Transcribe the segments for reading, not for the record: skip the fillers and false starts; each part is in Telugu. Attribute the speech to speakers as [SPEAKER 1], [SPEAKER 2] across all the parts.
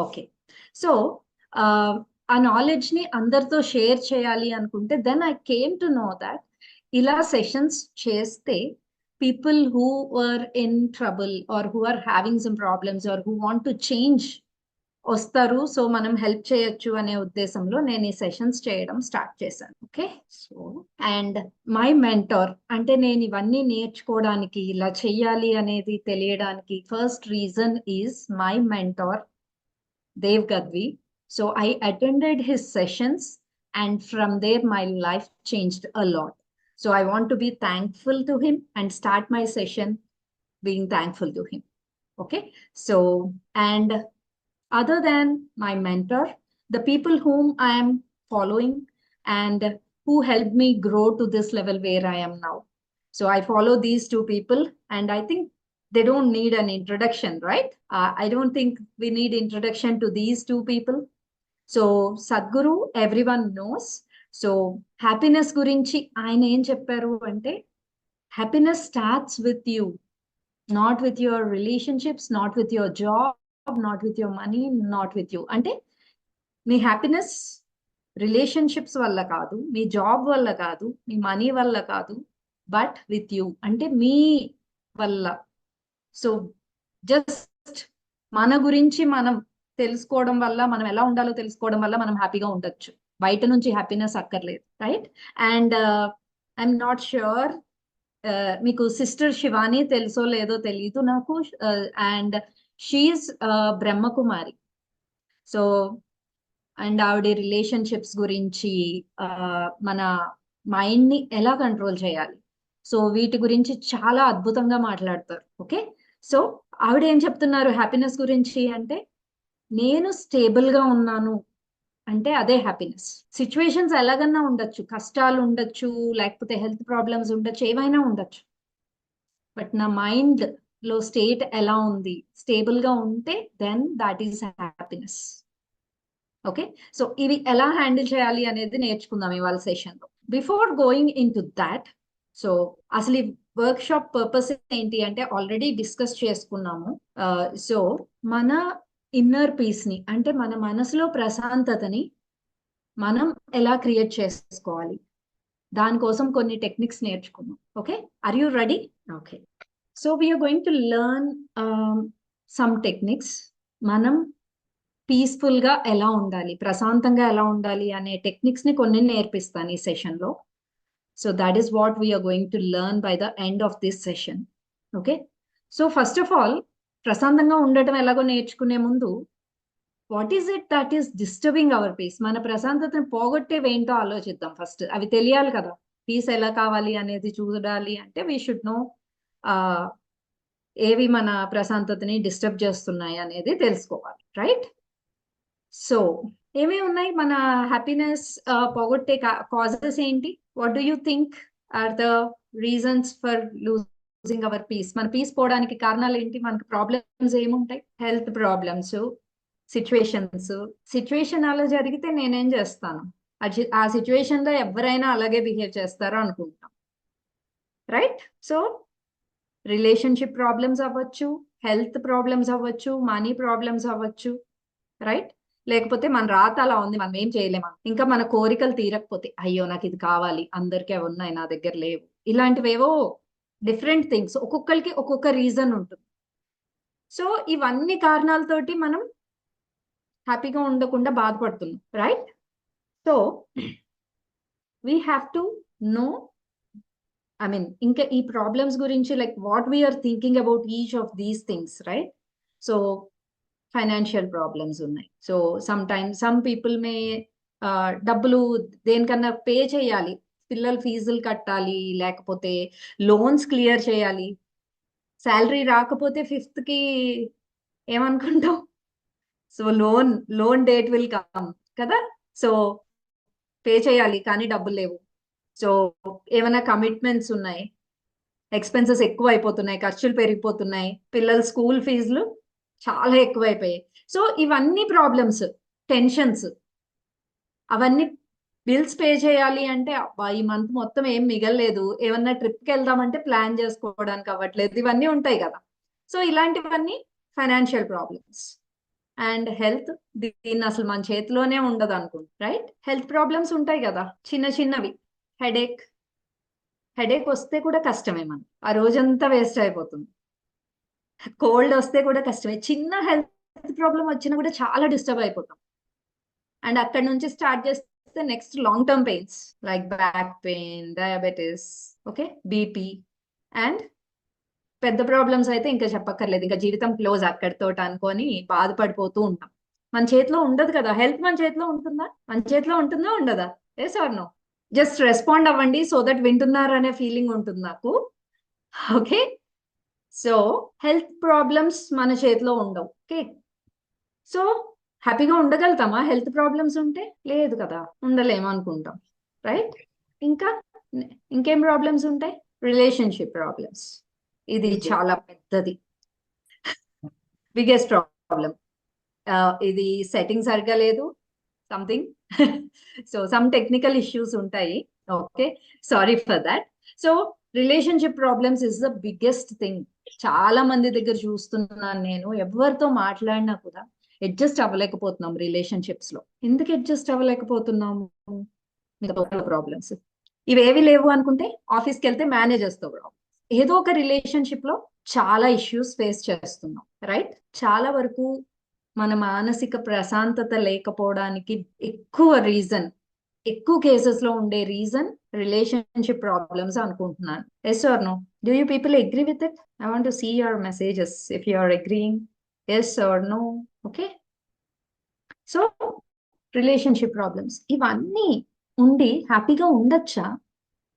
[SPEAKER 1] ఓకే. సో, ఆ నాలెడ్జ్‌ని అందరితో షేర్ చేయాలి అనుకుంటే, then I came to know that ఇలా సెషన్స్ చేస్తే people who were in trouble or who are having some problems or who want to change వస్తారు. సో, మనం హెల్ప్ చేయొచ్చు అనే ఉద్దేశంలో నేను ఈ సెషన్స్ చేయడం స్టార్ట్ చేశాను. Okay. So, and my mentor అంటే నేను ఇవన్నీ నేర్చుకోవడానికి, ఇలా చెయ్యాలి అనేది తెలియడానికి first reason is my mentor Dev Gadvi. So I attended his sessions, and from there my life changed a lot. So I want to be thankful to him and start my session being thankful to him. Okay. So, and other than my mentor, the people whom I am following and who helped me grow to this level where I am now. So I follow these two people, and I think they don't need an introduction, right? I don't think we need introduction to these two people. So Sadhguru, everyone knows. So happiness గురించి ఆయన ఏం చెప్పారు అంటే, happiness starts with you, not with your relationships, not with your job, not with your money, not with you. అంటే మీ హ్యాపీనెస్ రిలేషన్షిప్స్ వల్ల కాదు, మీ జాబ్ వల్ల కాదు, మీ మనీ వల్ల కాదు, బట్ విత్ యూ అంటే మీ వల్ల. సో జస్ట్ మన గురించి మనం తెలుసుకోవడం వల్ల, మనం ఎలా ఉండాలో తెలుసుకోవడం వల్ల మనం హ్యాపీగా ఉండొచ్చు. బయట నుంచి హ్యాపీనెస్ అక్కర్లేదు, right? And I'm not sure మీకు సిస్టర్ శివాని తెలుసో లేదో తెలియదు నాకు. And she's Brahmakumari. So and ఆవిడ రిలేషన్షిప్స్ గురించి, మన మైండ్ ని ఎలా కంట్రోల్ చేయాలి, సో వీటి గురించి చాలా అద్భుతంగా మాట్లాడతారు. ఓకే. సో ఆవిడ ఏం చెప్తున్నారు హ్యాపీనెస్ గురించి అంటే, నేను స్టేబుల్ గా ఉన్నాను అంటే అదే హ్యాపీనెస్. సిచ్యువేషన్స్ ఎలాగన్నా ఉండొచ్చు, కష్టాలు ఉండొచ్చు, లేకపోతే హెల్త్ ప్రాబ్లమ్స్ ఉండొచ్చు, ఏమైనా ఉండొచ్చు, బట్ నా మైండ్ లో స్టేట్ ఎలా ఉంది, స్టేబుల్ గా ఉంటే then that is happiness. Okay. So ఇవి ఎలా హ్యాండిల్ చేయాలి అనేది నేర్చుకుందాం ఇవాళ సెషన్ లో. Before going into that, so అసలు ఈ వర్క్ షాప్ పర్పస్ ఏంటి అంటే ఆల్రెడీ డిస్కస్ చేసుకున్నాము. సో మన ఇన్నర్ పీస్ ని, అంటే మన మనసులో ప్రశాంతతని మనం ఎలా క్రియేట్ చేసుకోవాలి, దానికోసం కొన్ని టెక్నిక్స్ నేర్చుకున్నాం. Okay. Are you ready? Okay. So we're going to learn some techniques. మనం పీస్ఫుల్ గా ఎలా ఉండాలి, ప్రశాంతంగా ఎలా ఉండాలి అనే టెక్నిక్స్ ని కొన్ని నేర్పిస్తాను ఈ సెషన్ లో. So that is what we're going to learn by the end of this session. Okay. So first of all, ప్రశాంతంగా ఉండటం ఎలాగో నేర్చుకునే ముందు, what is it that is disturbing our peace? మన ప్రశాంతతను పోగొట్టేవేంటో ఆలోచిద్దాం ఫస్ట్. అవి తెలియాలి కదా, పీస్ ఎలా కావాలి అనేది చూడాలి అంటే వీ షుడ్ నో ఏవి మన ప్రశాంతతని డిస్టర్బ్ చేస్తున్నాయి అనేది తెలుసుకోవాలి, రైట్? సో ఏమేమి ఉన్నాయి మన హ్యాపీనెస్ పోగొట్టే కాజెస్ ఏంటి? What do you think are the reasons for losing our peace? మన పీస్ పోవడానికి కారణాలు ఏంటి? మనకి ప్రాబ్లమ్స్ ఏముంటాయి? హెల్త్ ప్రాబ్లమ్స్, సిచ్యువేషన్ అలా జరిగితే నేనేం చేస్తాను, ఆ సిచ్యువేషన్ లో ఎవరైనా అలాగే బిహేవ్ చేస్తారో అనుకుంటాం, రైట్? సో రిలేషన్షిప్ ప్రాబ్లమ్స్ అవ్వచ్చు, హెల్త్ ప్రాబ్లమ్స్ అవ్వచ్చు, మనీ ప్రాబ్లమ్స్ అవ్వచ్చు, రైట్? లేకపోతే మన రాత అలా ఉంది, మనం ఏం చేయలేము. ఇంకా మన కోరికలు తీరకపోతే, అయ్యో నాకు ఇది కావాలి, అందరికీ అవి ఉన్నాయి, నా దగ్గర లేవు, ఇలాంటివేవో డిఫరెంట్ థింగ్స్. ఒక్కొక్కరికి ఒక్కొక్క రీజన్ ఉంటుంది. సో ఇవన్నీ కారణాలతోటి మనం హ్యాపీగా ఉండకుండా బాధపడుతున్నాం, right? So we have to know, I mean ఇంకా ఈ ప్రాబ్లమ్స్ గురించి, like what we're thinking about each of these things, right? So financial problems ఉన్నాయి. So sometimes some people may డబ్బులు దేనికన్నా పే చేయాలి, పిల్లల ఫీజులు కట్టాలి, లేకపోతే లోన్స్ క్లియర్ చేయాలి. శాలరీ రాకపోతే ఫిఫ్త్ కి ఏమనుకుంటాం? So loan date will come కదా, సో పే చేయాలి కానీ డబ్బులు లేవు. సో ఏమైనా కమిట్మెంట్స్ ఉన్నాయి, ఎక్స్పెన్సెస్ ఎక్కువ అయిపోతున్నాయి, ఖర్చులు పెరిగిపోతున్నాయి, పిల్లల స్కూల్ ఫీజులు చాలా ఎక్కువైపోయాయి. సో ఇవన్నీ ప్రాబ్లమ్స్, టెన్షన్స్, అవన్నీ బిల్స్ పే చేయాలి అంటే అబ్బా ఈ మంత్ మొత్తం ఏం మిగలలేదు, ఏమన్నా ట్రిప్కి వెళ్దామంటే ప్లాన్ చేసుకోవడానికి అవ్వట్లేదు, ఇవన్నీ ఉంటాయి కదా. సో ఇలాంటివన్నీ ఫైనాన్షియల్ ప్రాబ్లమ్స్. అండ్ హెల్త్, దీన్ని అసలు మన చేతిలోనే ఉండదు అనుకుంటా, రైట్? హెల్త్ ప్రాబ్లమ్స్ ఉంటాయి కదా, చిన్న చిన్నవి. హెడేక్, హెడేక్ వస్తే కూడా కష్టమే, మనం ఆ రోజంతా వేస్ట్ అయిపోతుంది. కోల్డ్ వస్తే కూడా కష్టమే. చిన్న హెల్త్ ప్రాబ్లం వచ్చినా కూడా చాలా డిస్టర్బ్ అయిపోతాం. అండ్ అక్కడ నుంచి స్టార్ట్ చేస్తే next long term pains like back pain, diabetes, okay, BP. And పెద్ద ప్రాబ్లమ్స్ అయితే ఇంకా చెప్పక్కర్లేదు, ఇంకా జీవితం క్లోజ్ అక్కడితో అనుకొని బాధపడిపోతూ ఉంటాం. మన చేతిలో ఉండదు కదా హెల్త్. మన చేతిలో ఉంటుందా? మన చేతిలో ఉంటుందా, ఉండదా? Yes or no? Just respond అవ్వండి, సో దట్ వింటున్నారు అనే ఫీలింగ్ ఉంటుంది నాకు. ఓకే, సో హెల్త్ ప్రాబ్లమ్స్ మన చేతిలో ఉండవు. ఓకే, సో హ్యాపీగా ఉండగలుగుతామా హెల్త్ ప్రాబ్లమ్స్ ఉంటే? లేదు కదా, ఉండలేము అనుకుంటాం, రైట్? ఇంకా ఇంకేం ప్రాబ్లమ్స్ ఉంటాయి? రిలేషన్షిప్ ప్రాబ్లమ్స్, ఇది చాలా పెద్దది, బిగ్గెస్ట్ ప్రాబ్లం. ఇది సెట్టింగ్ సరిగ్గా లేదు, something. So some technical issues ఉంటాయి. Okay, sorry for that. So relationship problems is the biggest thing. చాలా మంది దగ్గర చూస్తున్నాను నేను, ఎవరితో మాట్లాడినా కూడా అడ్జస్ట్ అవ్వలేకపోతున్నాం రిలేషన్షిప్స్ లో. ఎందుకు అడ్జస్ట్ అవ్వలేకపోతున్నాము? ప్రాబ్లమ్స్ ఇవేవి లేవు అనుకుంటే ఆఫీస్కి వెళ్తే మేనేజర్స్ తో ప్రాబ్లమ్. ఏదో ఒక రిలేషన్షిప్ లో చాలా ఇష్యూస్ ఫేస్ చేస్తున్నాం, రైట్? చాలా వరకు మన మానసిక ప్రశాంతత లేకపోవడానికి ఎక్కువ కేసెస్ లో ఉండే రీజన్ రిలేషన్షిప్ ప్రాబ్లమ్స్ అనుకుంటున్నాను. Yes or no? Do you people agree with it? I want to see your messages if you are agreeing. Yes or no? Okay, so relationship problems ఇవన్నీ ఉండి హ్యాపీగా ఉండొచ్చా?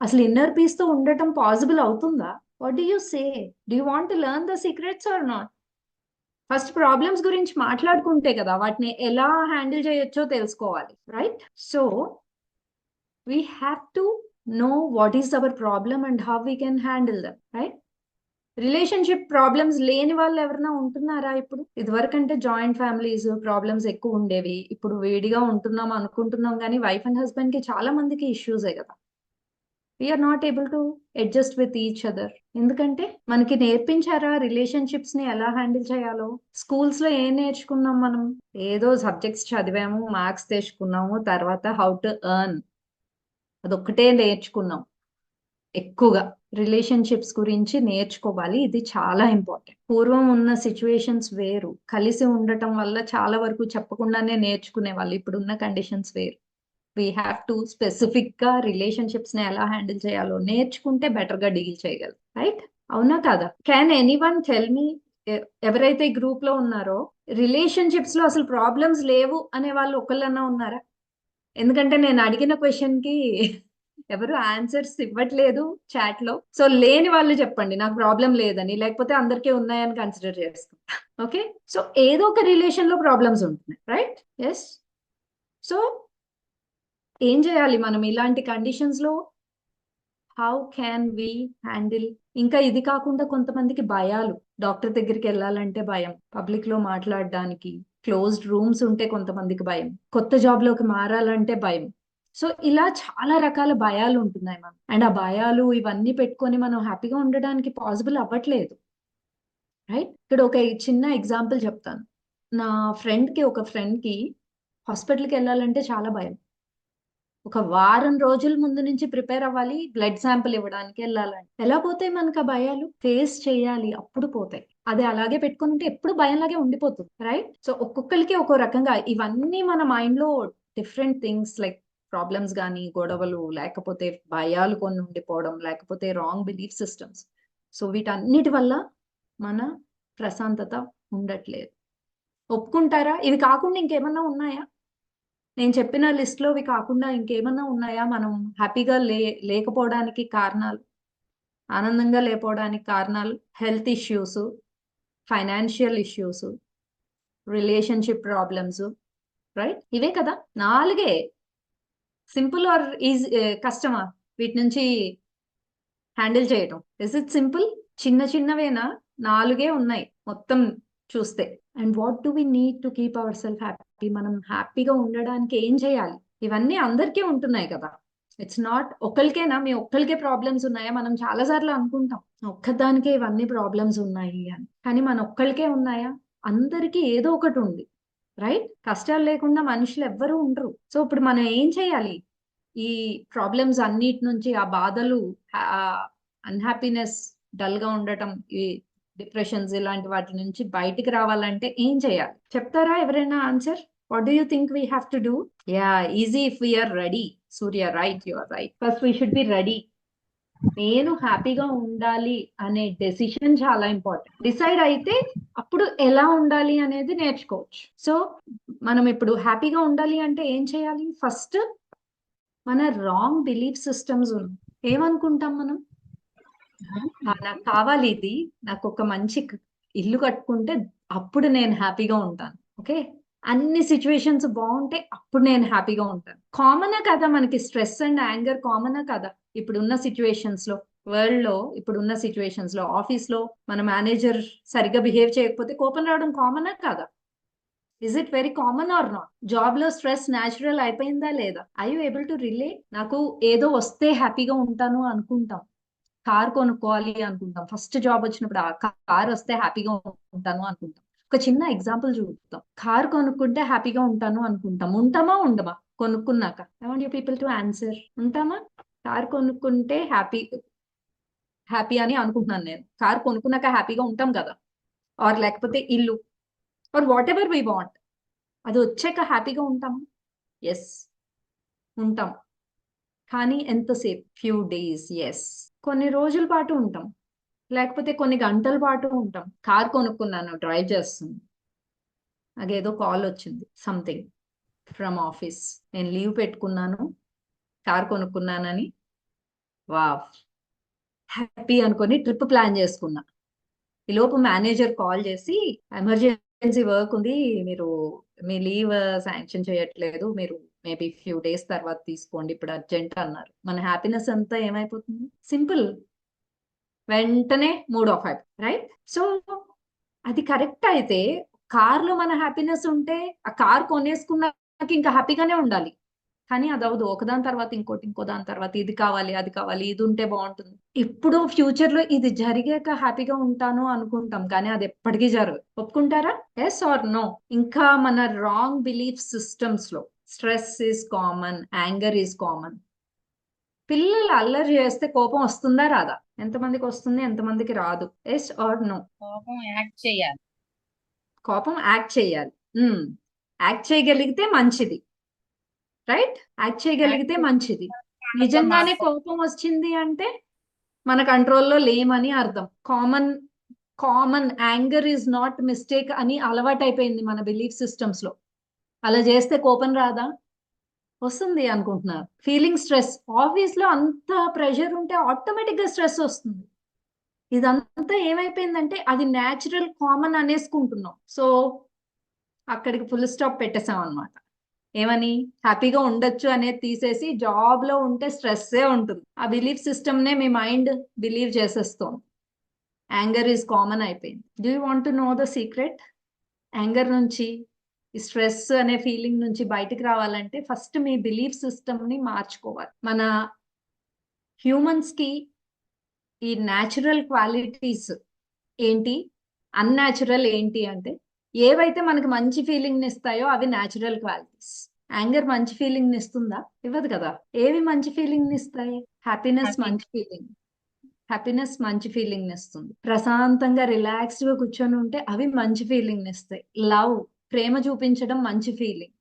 [SPEAKER 1] అసలు ఇన్నర్ పీస్ తో ఉండటం పాసిబుల్ అవుతుందా? What do you say? Do you want to learn the secrets or not? First problems గురించి మాట్లాడుకుంటే కదా వాటిని ఎలా హ్యాండిల్ చేయొచ్చో తెలుసుకోవాలి, right? So we have to know what is our problem and how we can handle them, right? Relationship problems లేని వాళ్ళు ఎవరైనా ఉంటున్నారా ఇప్పుడు? ఇదివరకంటే జాయింట్ ఫ్యామిలీస్ ప్రాబ్లమ్స్ ఎక్కువ ఉండేవి, ఇప్పుడు వేడిగా ఉంటున్నాం అనుకుంటున్నాం, కానీ వైఫ్ అండ్ హస్బెండ్ కి చాలా మందికి ఇష్యూసే కదా. We're not able to adjust with each other. ఎందుకంటే మనకి నేర్పించారా రిలేషన్షిప్స్ ని ఎలా హ్యాండిల్ చేయాలో? స్కూల్స్ లో ఏం నేర్చుకున్నాం మనం? ఏదో సబ్జెక్ట్స్ చదివాము, మార్క్స్ తెచ్చుకున్నాము, తర్వాత హౌ టు ఎర్న్, అదొక్కటే నేర్చుకున్నాం. ఎక్కువగా రిలేషన్షిప్స్ గురించి నేర్చుకోవాలి, ఇది చాలా ఇంపార్టెంట్. పూర్వం ఉన్న సిచ్యువేషన్స్ వేరు, కలిసి ఉండటం వల్ల చాలా వరకు చెప్పకుండానే నేర్చుకునే వాళ్ళు. ఇప్పుడున్న కండిషన్స్ వేరు. వీ హ్యావ్ టు స్పెసిఫిక్ గా రిలేషన్షిప్స్ ని ఎలా హ్యాండిల్ చేయాలో నేర్చుకుంటే బెటర్ గా డీల్ చేయగలరు, రైట్? అవునా కాదా? క్యాన్ ఎనీవన్ టెల్ మీ, ఎవరైతే గ్రూప్ లో ఉన్నారో రిలేషన్షిప్స్ లో అసలు ప్రాబ్లమ్స్ లేవు అనే వాళ్ళు ఒకళ్ళన్నా ఉన్నారా? ఎందుకంటే నేను అడిగిన క్వశ్చన్ కి ఎవరు ఆన్సర్స్ ఇవ్వట్లేదు చాట్ లో. సో లేని వాళ్ళు చెప్పండి నాకు ప్రాబ్లం లేదని, లేకపోతే అందరికీ ఉన్నాయని కన్సిడర్ చేసుకుంటా. ఓకే, సో ఏదో ఒక రిలేషన్ లో ప్రాబ్లమ్స్ ఉంటున్నాయి, రైట్? ఎస్. సో ఏం చేయాలి మనం ఇలాంటి కండిషన్స్ లో? How can we handle? ఇంకా ఇది కాకుండా కొంతమందికి భయాలు, డాక్టర్ దగ్గరికి వెళ్ళాలంటే భయం, పబ్లిక్ లో మాట్లాడడానికి, క్లోజ్డ్ రూమ్స్ ఉంటే కొంతమందికి భయం, కొత్త జాబ్ లోకి మారాలంటే భయం. సో ఇలా చాలా రకాల భయాలు ఉంటున్నాయి మనం. అండ్ ఆ భయాలు ఇవన్నీ పెట్టుకొని మనం హ్యాపీగా ఉండడానికి పాసిబుల్ అవ్వట్లేదు, రైట్? ఇక్కడ ఒక చిన్న ఎగ్జాంపుల్ చెప్తాను. నా ఒక ఫ్రెండ్ కి హాస్పిటల్కి వెళ్ళాలంటే చాలా భయం. ఒక వారం రోజుల ముందు నుంచి ప్రిపేర్ అవ్వాలి, బ్లడ్ శాంపిల్ ఇవ్వడానికి వెళ్ళాలంటే. ఎలా పోతాయి మనకు ఆ భయాలు? ఫేస్ చేయాలి, అప్పుడు పోతాయి. అది అలాగే పెట్టుకుని ఉంటే ఎప్పుడు భయంలాగే ఉండిపోతుంది, రైట్? సో ఒక్కొక్కరికి ఒక్కో రకంగా ఇవన్నీ మన మైండ్ లో డిఫరెంట్ థింగ్స్ లైక్ ప్రాబ్లమ్స్ కానీ, గొడవలు, లేకపోతే భయాలు కొన్ని ఉండిపోవడం, లేకపోతే రాంగ్ బిలీఫ్ సిస్టమ్స్. సో వీటన్నిటి వల్ల మన ప్రశాంతత ఉండట్లేదు. ఒప్పుకుంటారా? ఇవి కాకుండా ఇంకేమన్నా ఉన్నాయా? నేను చెప్పిన లిస్ట్ లో ఇవి కాకుండా ఇంకేమన్నా ఉన్నాయా మనం హ్యాపీగా లేకపోవడానికి కారణాలు, ఆనందంగా లేకపోవడానికి కారణాలు? Health issues, financial issues, relationship problems, right? ఇవే కదా, 4. సింపుల్ ఆర్ ఈజీ, కష్టమా వీటి నుంచి హ్యాండిల్ చేయటం? Is it simple? చిన్న చిన్నవేనా? 4 ఉన్నాయి మొత్తం చూస్తే. And what do we need to keep our self happy? మనం హ్యాపీగా ఉండడానికి ఏం చేయాలి? ఇవన్నీ అందరికీ ఉంటున్నాయి కదా, ఇట్స్ నాట్ ఒకరికేనా, మీ ఒక్కరికే ప్రాబ్లమ్స్ ఉన్నాయా? మనం చాలా సార్లు అనుకుంటాం ఒక్కదానికే ఇవన్నీ ప్రాబ్లమ్స్ ఉన్నాయి అని, కానీ మన ఒక్కరికే ఉన్నాయా? అందరికీ ఏదో ఒకటి ఉంది. రైట్? కష్టాలు లేకుండా మనుషులు ఎవ్వరూ ఉండరు. సో ఇప్పుడు మనం ఏం చేయాలి? ఈ ప్రాబ్లమ్స్ అన్నిటి నుంచి, ఆ బాధలు, అన్‌హ్యాపీనెస్, డల్‌గా ఉండటం, ఈ డిప్రెషన్స్ ఇలాంటి వాటి నుంచి బయటికి రావాలంటే ఏం చేయాలి? చెప్తారా ఎవరైనా answer? What do you think we have to do? Yeah! Easy if we are ready. Surya right. You are right. First we should be ready. నేను హ్యాపీగా ఉండాలి అనే డెసిషన్ చాలా ఇంపార్టెంట్. డిసైడ్ అయితే అప్పుడు ఎలా ఉండాలి అనేది నేర్చుకోవచ్చు. సో మనం ఇప్పుడు హ్యాపీగా ఉండాలి అంటే ఏం చేయాలి? ఫస్ట్ మన రాంగ్ బిలీఫ్ సిస్టమ్స్ ఉన్నాయి. ఏమనుకుంటాం మనం? నాకు కావాలి ఇది, నాకు ఒక మంచి ఇల్లు కట్టుకుంటే అప్పుడు నేను హ్యాపీగా ఉంటాను. ఓకే, అన్ని సిచ్యువేషన్స్ బాగుంటే అప్పుడు నేను హ్యాపీగా ఉంటాను. కామనా కదా మనకి స్ట్రెస్ అండ్ యాంగర్? కామనా కదా ఇప్పుడున్న సిచ్యువేషన్స్ లో, వరల్డ్ లో, ఇప్పుడున్న సిచ్యువేషన్స్ లో, ఆఫీస్ లో మన మేనేజర్ సరిగ్గా బిహేవ్ చేయకపోతే కోపం రావడం కామనా కదా? Is it very common are not? Job లో స్ట్రెస్ న్యాచురల్ అయిపోయిందా లేదా? I you able to relate? నాకు ఏదో వస్తే హ్యాపీగా ఉంటాను అనుకుంటాం. కార్ కొనుక్కోవాలి అనుకుంటాం. ఫస్ట్ జాబ్ వచ్చినప్పుడు ఆ కార్ వస్తే హ్యాపీగా ఉంటాను అనుకుంటాం. ఒక చిన్న ఎగ్జాంపుల్ చూద్దాం. కార్ కొనుక్కుంటే హ్యాపీగా ఉంటాను అనుకుంటాం. ఉంటామా ఉండమా కొనుక్కున్నాక? I want you people to answer. ఉంటామా? కార్ కొనుక్కుంటే హ్యాపీ హ్యాపీ అని అనుకుంటున్నాను నేను. కార్ కొనుక్కున్నాక హ్యాపీగా ఉంటాం కదా? ఆర్ లేకపోతే ఇల్లు, or whatever we want, అది వచ్చాక హ్యాపీగా ఉంటామా? ఎస్, ఉంటాం. కానీ ఎంతసేపు? Few days. ఎస్, కొన్ని రోజుల పాటు ఉంటాం, లేకపోతే కొన్ని గంటల పాటు ఉంటాం. కార్ కొనుక్కున్నాను, డ్రైవ్ చేస్తుంది, నాకేదో కాల్ వచ్చింది, సంథింగ్ ఫ్రమ్ ఆఫీస్. నేను లీవ్ పెట్టుకున్నాను, కార్ కొనుక్కున్నానని వావ్ హ్యాపీ అనుకొని ట్రిప్ ప్లాన్ చేసుకున్నా. ఈ లోపు మేనేజర్ కాల్ చేసి, ఎమర్జెన్సీ వర్క్ ఉంది, మీరు మీ లీవ్ శాంక్షన్ చేయట్లేదు, మీరు మేబీ ఫ్యూ డేస్ తర్వాత తీసుకోండి, ఇప్పుడు అర్జెంట్ అన్నారు. మన హ్యాపీనెస్ అంతా ఏమైపోతుంది? సింపుల్, వెంటనే మూడ్ ఆఫ్ అయిపోతుంది. రైట్? సో అది కరెక్ట్ అయితే, కార్ లో మన హ్యాపీనెస్ ఉంటే ఆ కార్ కొనేసుకున్నాక ఇంకా హ్యాపీగానే ఉండాలి. కానీ అది అవదు. ఒకదాని తర్వాత ఇంకోటి, ఇంకో దాని తర్వాత ఇది కావాలి, అది కావాలి, ఇది ఉంటే బాగుంటుంది. ఇప్పుడు ఫ్యూచర్ లో ఇది జరిగాక హ్యాపీగా ఉంటాను అనుకుంటాం, కానీ అది ఎప్పటికీ జరగదు. ఒప్పుకుంటారా? Yes or no? ఇంకా మన రాంగ్ బిలీఫ్ సిస్టమ్స్ లో stress is common, anger is common. పిల్లలు అల్లరి చేస్తే కోపం వస్తుందా రాదా? ఎంతమందికి వస్తుంది, ఎంతమందికి రాదు? Yes or no?
[SPEAKER 2] కోపం యాక్ట్ చేయాలి.
[SPEAKER 1] కోపం యాక్ట్ చేయాలి. యాక్ట్ చేయగలిగితే మంచిది. రైట్? యాక్ట్ చేయగలిగితే
[SPEAKER 2] యాక్ట్
[SPEAKER 1] మంచిది.
[SPEAKER 2] ఆనందం
[SPEAKER 1] నిజంగానే
[SPEAKER 2] మాత్రం.
[SPEAKER 1] కోపం వచ్చింది అంటే మన కంట్రోల్లో లేమని అర్థం. Common common anger is not mistake అని అలవాటైపోయింది మన బిలీఫ్ సిస్టమ్స్ లో. అలా చేస్తే కోపం రాదా? వస్తుంది అనుకుంటున్నారు. ఫీలింగ్ స్ట్రెస్, ఆఫీస్ లో అంత ప్రెషర్ ఉంటే ఆటోమేటిక్ గా స్ట్రెస్ వస్తుంది. ఇదంతా ఏమైపోయిందంటే అది న్యాచురల్, కామన్ అనేసుకుంటున్నాం. సో అక్కడికి ఫుల్ స్టాప్ పెట్టేసాం అనమాట. ఏమని? హ్యాపీగా ఉండొచ్చు అనేది తీసేసి జాబ్ లో ఉంటే స్ట్రెస్సే ఉంటుంది. ఆ బిలీఫ్ సిస్టమ్ నే మీ మైండ్ బిలీవ్ చేసేస్తోంది. యాంగర్ ఈజ్ కామన్ అయిపోయింది. Do you want to know the secret? Anger నుంచి, ఈ స్ట్రెస్ అనే ఫీలింగ్ నుంచి బయటికి రావాలంటే ఫస్ట్ మీ బిలీఫ్ సిస్టమ్ ని మార్చుకోవాలి. మన హ్యూమన్స్ కి ఈ న్యాచురల్ క్వాలిటీస్ ఏంటి, అన్యాచురల్ ఏంటి అంటే, ఏవైతే మనకి మంచి ఫీలింగ్ ఇస్తాయో అవి న్యాచురల్ క్వాలిటీస్. యాంగర్ మంచి ఫీలింగ్ ఇస్తుందా? ఇవ్వదు కదా. ఏవి మంచి ఫీలింగ్ ఇస్తాయి? Happiness
[SPEAKER 2] happy.
[SPEAKER 1] మంచి ఫీలింగ్. హ్యాపీనెస్ మంచి ఫీలింగ్ ఇస్తుంది. ప్రశాంతంగా రిలాక్స్డ్ గా కూర్చొని ఉంటే అవి మంచి ఫీలింగ్ ఇస్తాయి. లవ్, ప్రేమ చూపించడం మంచి ఫీలింగ్.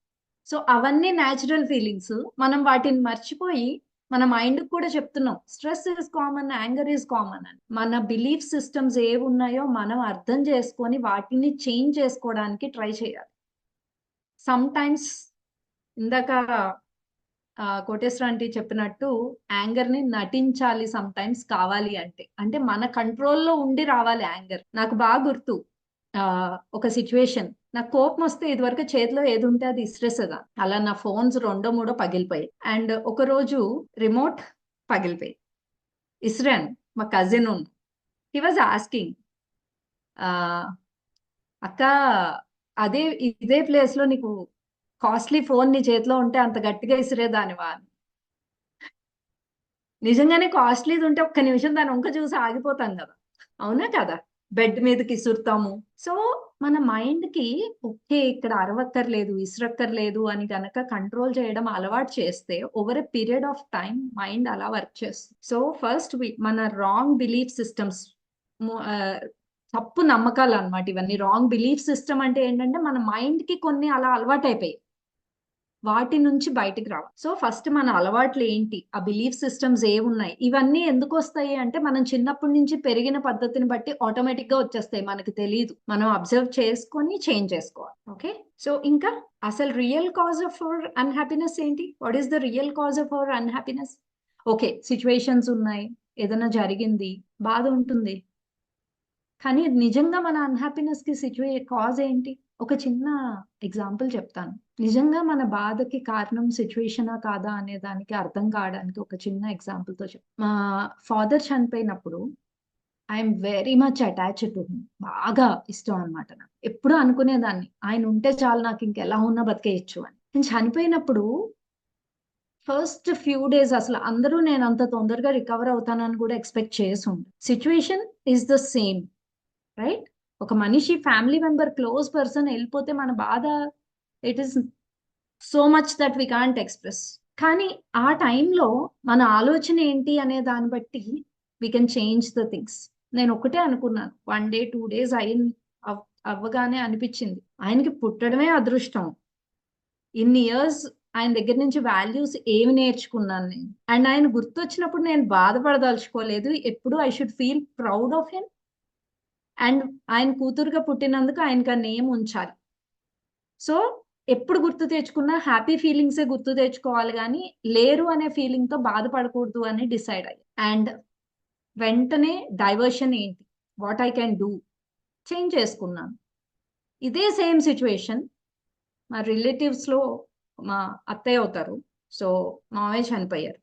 [SPEAKER 1] సో అవన్నీ న్యాచురల్ ఫీలింగ్స్. మనం వాటిని మర్చిపోయి మన మైండ్ కూడా చెప్తున్నాం stress is common, anger is common అని. మన బిలీఫ్ సిస్టమ్స్ ఏవి ఉన్నాయో మనం అర్థం చేసుకొని వాటిని చేంజ్ చేసుకోవడానికి ట్రై చేయాలి. సమ్ టైమ్స్ ఇందాక కోటేశ్వర ఆంటీ చెప్పినట్టు యాంగర్ ని నటించాలి సమ్ టైమ్స్, కావాలి అంటే. అంటే మన కంట్రోల్లో ఉండి రావాలి యాంగర్. నాకు బాగా గుర్తు, ఆ ఒక సిచ్యువేషన్, నాకు కోపం వస్తే ఇదివరకు చేతిలో ఏది ఉంటే అది ఇసిరేసేదా. అలా నా ఫోన్స్ రెండో మూడో పగిలిపోయాయి. అండ్ ఒక రోజు రిమోట్ పగిలిపోయి ఇసిరాను. మా కజిన్ హీ వాజ్ ఆస్కింగ్, ఆ అక్క, అదే ఇదే ప్లేస్ లో నీకు కాస్ట్లీ ఫోన్ నీ చేతిలో ఉంటే అంత గట్టిగా ఇసిరేదానివా అని. నిజంగానే కాస్ట్లీది ఉంటే ఒక్క నిమిషం దాని వంక చూసి ఆగిపోతాం కదా, అవునా కదా? బెడ్ మీదకి ఇసురుతాము. సో మన మైండ్ కి ఓకే ఇక్కడ అరవక్కర్లేదు ఇసురక్కర్లేదు అని గనక కంట్రోల్ చేయడం అలవాటు చేస్తే over a period of time mind అలా వర్క్ చేస్తుంది. సో ఫస్ట్ మన రాంగ్ బిలీఫ్ సిస్టమ్స్, తప్పు నమ్మకాలు అన్నమాట ఇవన్నీ. రాంగ్ బిలీఫ్ సిస్టమ్ అంటే ఏంటంటే మన మైండ్ కి కొన్ని అలా అలవాటు అయిపోయాయి, వాటి నుంచి బయటికి రావాలి. సో ఫస్ట్ మన అలవాట్లు ఏంటి, ఆ బిలీఫ్ సిస్టమ్స్ ఏమున్నాయి, ఇవన్నీ ఎందుకు వస్తాయి అంటే మనం చిన్నప్పటి నుంచి పెరిగిన పద్ధతిని బట్టి ఆటోమేటిక్ గా వచ్చేస్తాయి, మనకి తెలియదు. మనం అబ్జర్వ్ చేసుకొని చేంజ్ చేసుకోవాలి. ఓకే, సో ఇంకా అసలు real cause of our unhappiness ఏంటి? What is the real cause of our unhappiness? Okay, situations ఉన్నాయి, ఏదైనా జరిగింది, బాధ ఉంటుంది. కానీ నిజంగా మన అన్హ్యాపీనెస్ కి కాజ్ ఏంటి? ఒక చిన్న ఎగ్జాంపుల్ చెప్తాను. నిజంగా మన బాధకి కారణం సిచ్యువేషనా కాదా అనే దానికి అర్థం కావడానికి ఒక చిన్న ఎగ్జాంపుల్ తో మా ఫాదర్ చనిపోయినప్పుడు I'm very much attached to him. బాగా ఇష్టం అనమాట నాకు. ఎప్పుడు అనుకునేదాన్ని ఆయన ఉంటే చాలు, నాకు ఇంకెలా ఉన్నా బతికేయచ్చు అని. నేను చనిపోయినప్పుడు ఫస్ట్ ఫ్యూ డేస్ అసలు అందరూ నేను అంత తొందరగా రికవర్ అవుతానని కూడా ఎక్స్పెక్ట్ చేసి ఉండే. Situation is the same, right? ఒక మనిషి ఫ్యామిలీ మెంబర్ క్లోజ్ పర్సన్ వెళ్ళిపోతే మన బాధ it is so much that we can't express. కానీ ఆ టైంలో మన ఆలోచన ఏంటి అనే దాన్ని బట్టి we can change the things. నేను ఒకటే అనుకున్నాను, 1 day 2 days అవ్వగానే అనిపించింది ఆయనకి పుట్టడమే అదృష్టం. ఇన్ని ఇయర్స్ ఆయన దగ్గర నుంచి వాల్యూస్ ఏమి నేర్చుకున్నాను నేను. అండ్ ఆయన గుర్తొచ్చినప్పుడు నేను బాధపడదలుచుకోలేదు. ఎప్పుడు I should feel proud of him. And ఆయన కూతురుగా పుట్టినందుకు ఆయనకు ఆ నేమ్ ఉంచాలి. సో ఎప్పుడు గుర్తు తెచ్చుకున్నా హ్యాపీ ఫీలింగ్సే గుర్తు తెచ్చుకోవాలి, కానీ లేరు అనే ఫీలింగ్ తో బాధపడకూడదు అని డిసైడ్ అయ్యి. అండ్ వెంటనే డైవర్షన్ ఏంటి, what I can do, change చేసుకున్నాను. ఇదే సేమ్ సిచ్యువేషన్ మా రిలేటివ్స్ లో మా అత్తయ్య అవుతారు. సో మావయ్య చనిపోయారు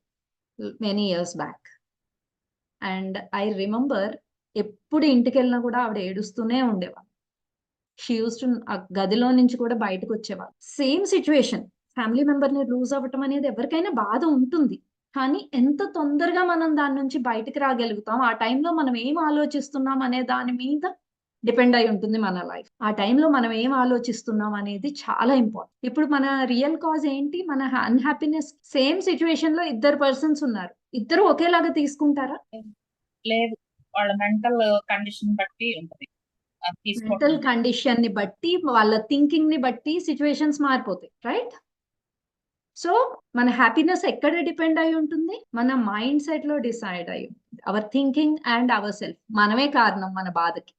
[SPEAKER 1] many years back. And I remember ఎప్పుడు ఇంటికి వెళ్ళినా కూడా ఆవిడ ఏడుస్తూనే ఉండేవాళ్ళు. షీ యూస్ టు ఆ గదిలో నుంచి కూడా బయటకు వచ్చేవాళ్ళు. సేమ్ సిచ్యువేషన్, ఫ్యామిలీ మెంబర్ ని లూజ్ అవ్వటం అనేది ఎవరికైనా బాధ ఉంటుంది. కానీ ఎంత తొందరగా మనం దాని నుంచి బయటకు రాగలుగుతాం, ఆ టైంలో మనం ఏం ఆలోచిస్తున్నాం అనే దాని మీద డిపెండ్ అయి ఉంటుంది మన లైఫ్. ఆ టైంలో మనం ఏం ఆలోచిస్తున్నాం అనేది చాలా ఇంపార్టెంట్. ఇప్పుడు మన రియల్ కాజ్ ఏంటి, మన అన్హ్యాపీనెస్. సేమ్ సిచ్యువేషన్ లో ఇద్దరు పర్సన్స్ ఉన్నారు, ఇద్దరు ఒకేలాగా తీసుకుంటారా?
[SPEAKER 2] లేదు, వాళ్ళ మెంటల్ కండిషన్ బట్టి ఉంటది అది
[SPEAKER 1] మెంటల్
[SPEAKER 2] తీసుకోవడం.
[SPEAKER 1] కండిషన్ ని బట్టి, వాళ్ళ థింకింగ్ ని బట్టి సిచ్యువేషన్స్ మారిపోతాయి, రైట్? సో మన హ్యాపీనెస్ ఎక్కడ డిపెండ్ అయి ఉంటుంది? మన మైండ్ సెట్ లో డిసైడ్ అయి ఉంటుంది. Our thinking and our self. మనమే కారణం మన బాధకి.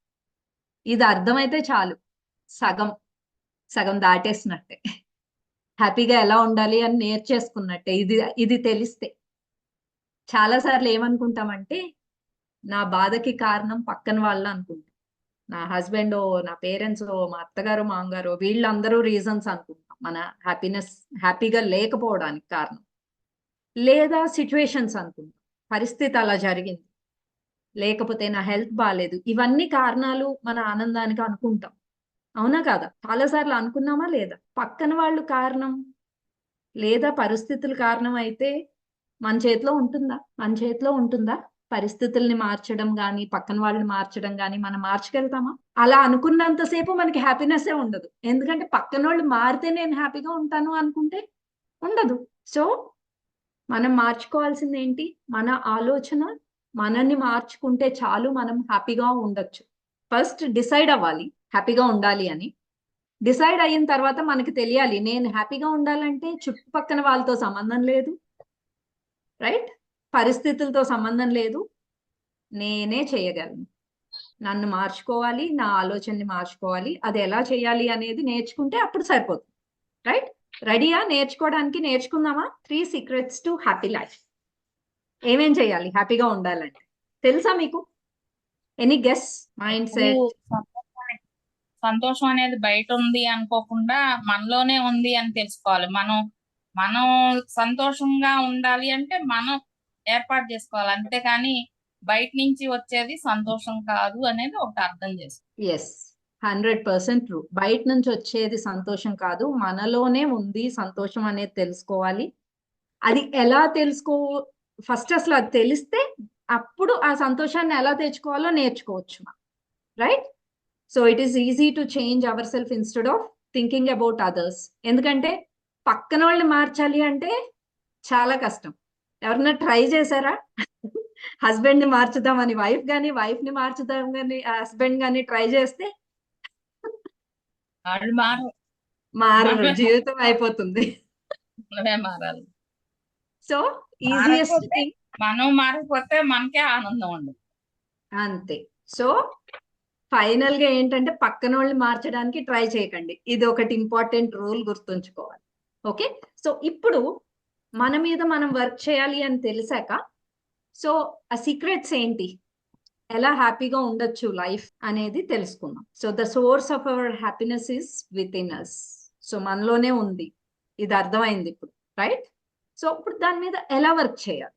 [SPEAKER 1] ఇది అర్థమైతే చాలు, సగం సగం దాటేసినట్టే. హ్యాపీగా ఎలా ఉండాలి అని నేర్చేసుకున్నట్టే. ఇది ఇది తెలిస్తే చాలా సార్లు ఏమనుకుంటామంటే నా బాధకి కారణం పక్కన వాళ్ళు అనుకుంటాం. నా హస్బెండ్, నా పేరెంట్స్, మా అత్తగారు మామగారు, వీళ్ళందరూ రీజన్స్ అనుకుంటాం మన హ్యాపీగా లేకపోవడానికి కారణం. లేదా సిచ్యువేషన్స్ అనుకుంటాం, పరిస్థితి అలా జరిగింది, లేకపోతే నా హెల్త్ బాగాలేదు, ఇవన్నీ కారణాలు మన ఆనందానికి అనుకుంటాం. అవునా కాదా? చాలా సార్లు అనుకున్నామా లేదా? పక్కన వాళ్ళు కారణం లేదా పరిస్థితులు కారణం అయితే మన చేతిలో ఉంటుందా? మన చేతిలో ఉంటుందా పరిస్థితుల్ని మార్చడం గాని, పక్కన వాళ్ళని మార్చడం గాని? మనం మార్చగలుగుతామా? అలా అనుకున్నంతసేపు మనకి హ్యాపీనెస్ ఉండదు. ఎందుకంటే పక్కన వాళ్ళు మారితే నేను హ్యాపీగా ఉంటాను అనుకుంటే ఉండదు. సో మనం మార్చుకోవాల్సింది ఏంటి? మన ఆలోచన. మనల్ని మార్చుకుంటే చాలు, మనం హ్యాపీగా ఉండొచ్చు. ఫస్ట్ డిసైడ్ అవ్వాలి హ్యాపీగా ఉండాలి అని. డిసైడ్ అయిన తర్వాత మనకి తెలియాలి, నేను హ్యాపీగా ఉండాలంటే చుట్టుపక్కన వాళ్ళతో సంబంధం లేదు, రైట్? పరిస్థితులతో సంబంధం లేదు, నేనే చేయగలను. నన్ను మార్చుకోవాలి, నా ఆలోచనని మార్చుకోవాలి. అది ఎలా చేయాలి అనేది నేర్చుకుంటే అప్పుడు సరిపోతుంది, రైట్? రెడీయా నేర్చుకోవడానికి? నేర్చుకుందామా? 3 సీక్రెట్స్ టు హ్యాపీ లైఫ్. ఏమేం చేయాలి హ్యాపీగా ఉండాలంటే? తెలుసా మీకు? Any guess? మైండ్
[SPEAKER 2] ఇప్పుడు
[SPEAKER 1] సెట్.
[SPEAKER 2] సంతోషం అనేది బయట ఉంది అనుకోకుండా మనలోనే ఉంది అని తెలుసుకోవాలి. మనం మనం సంతోషంగా ఉండాలి అంటే మనం ఏర్పాటు చేసుకోవాలి, అంతేకాని బయట నుంచి వచ్చేది సంతోషం కాదు అనేది ఒకటి అర్థం చేసుకోవాలి.
[SPEAKER 1] Yes, 100% true. బయట నుంచి వచ్చేది సంతోషం కాదు, మనలోనే ఉంది సంతోషం అనేది తెలుసుకోవాలి. అది ఎలా ఫస్ట్ అసలు అది తెలిస్తే అప్పుడు ఆ సంతోషాన్ని ఎలా తెచ్చుకోవాలో నేర్చుకోవచ్చు. Right? So it is easy to change our self instead of thinking about others. ఎందుకంటే పక్కన వాళ్ళని మార్చాలి అంటే చాలా కష్టం. ఎవరన్నా ట్రై చేశారా? హస్బెండ్ ని మార్చుదామని వైఫ్ ని మార్చుదాం కానీ హస్బెండ్ గాని ట్రై చేస్తే
[SPEAKER 2] వాళ్ళు మారు
[SPEAKER 1] మారరు, జీవితం అయిపోతుంది.
[SPEAKER 2] మనమే మారాలి.
[SPEAKER 1] సో ఈజియెస్ట్
[SPEAKER 2] మారకపోతే
[SPEAKER 1] థింగ్
[SPEAKER 2] మనం మారకపోతే మనకే ఆనందం ఉండదు.
[SPEAKER 1] అంతే. సో ఫైనల్ గా ఏంటంటే పక్కన వాళ్ళని మార్చడానికి ట్రై చేయకండి. ఇది ఒకటి ఇంపార్టెంట్ రూల్ గుర్తుంచుకోవాలి. ఓకే, సో ఇప్పుడు మన మీద మనం వర్క్ చేయాలి అని తెలిసాక, సో ఆ సీక్రెట్స్ ఏంటి, ఎలా హ్యాపీగా ఉండొచ్చు లైఫ్ అనేది తెలుసుకుందాం. So the source of our happiness is within us. So మనలోనే ఉంది, ఇది అర్థమైంది ఇప్పుడు, రైట్? సో ఇప్పుడు దాని మీద ఎలా వర్క్ చేయాలి,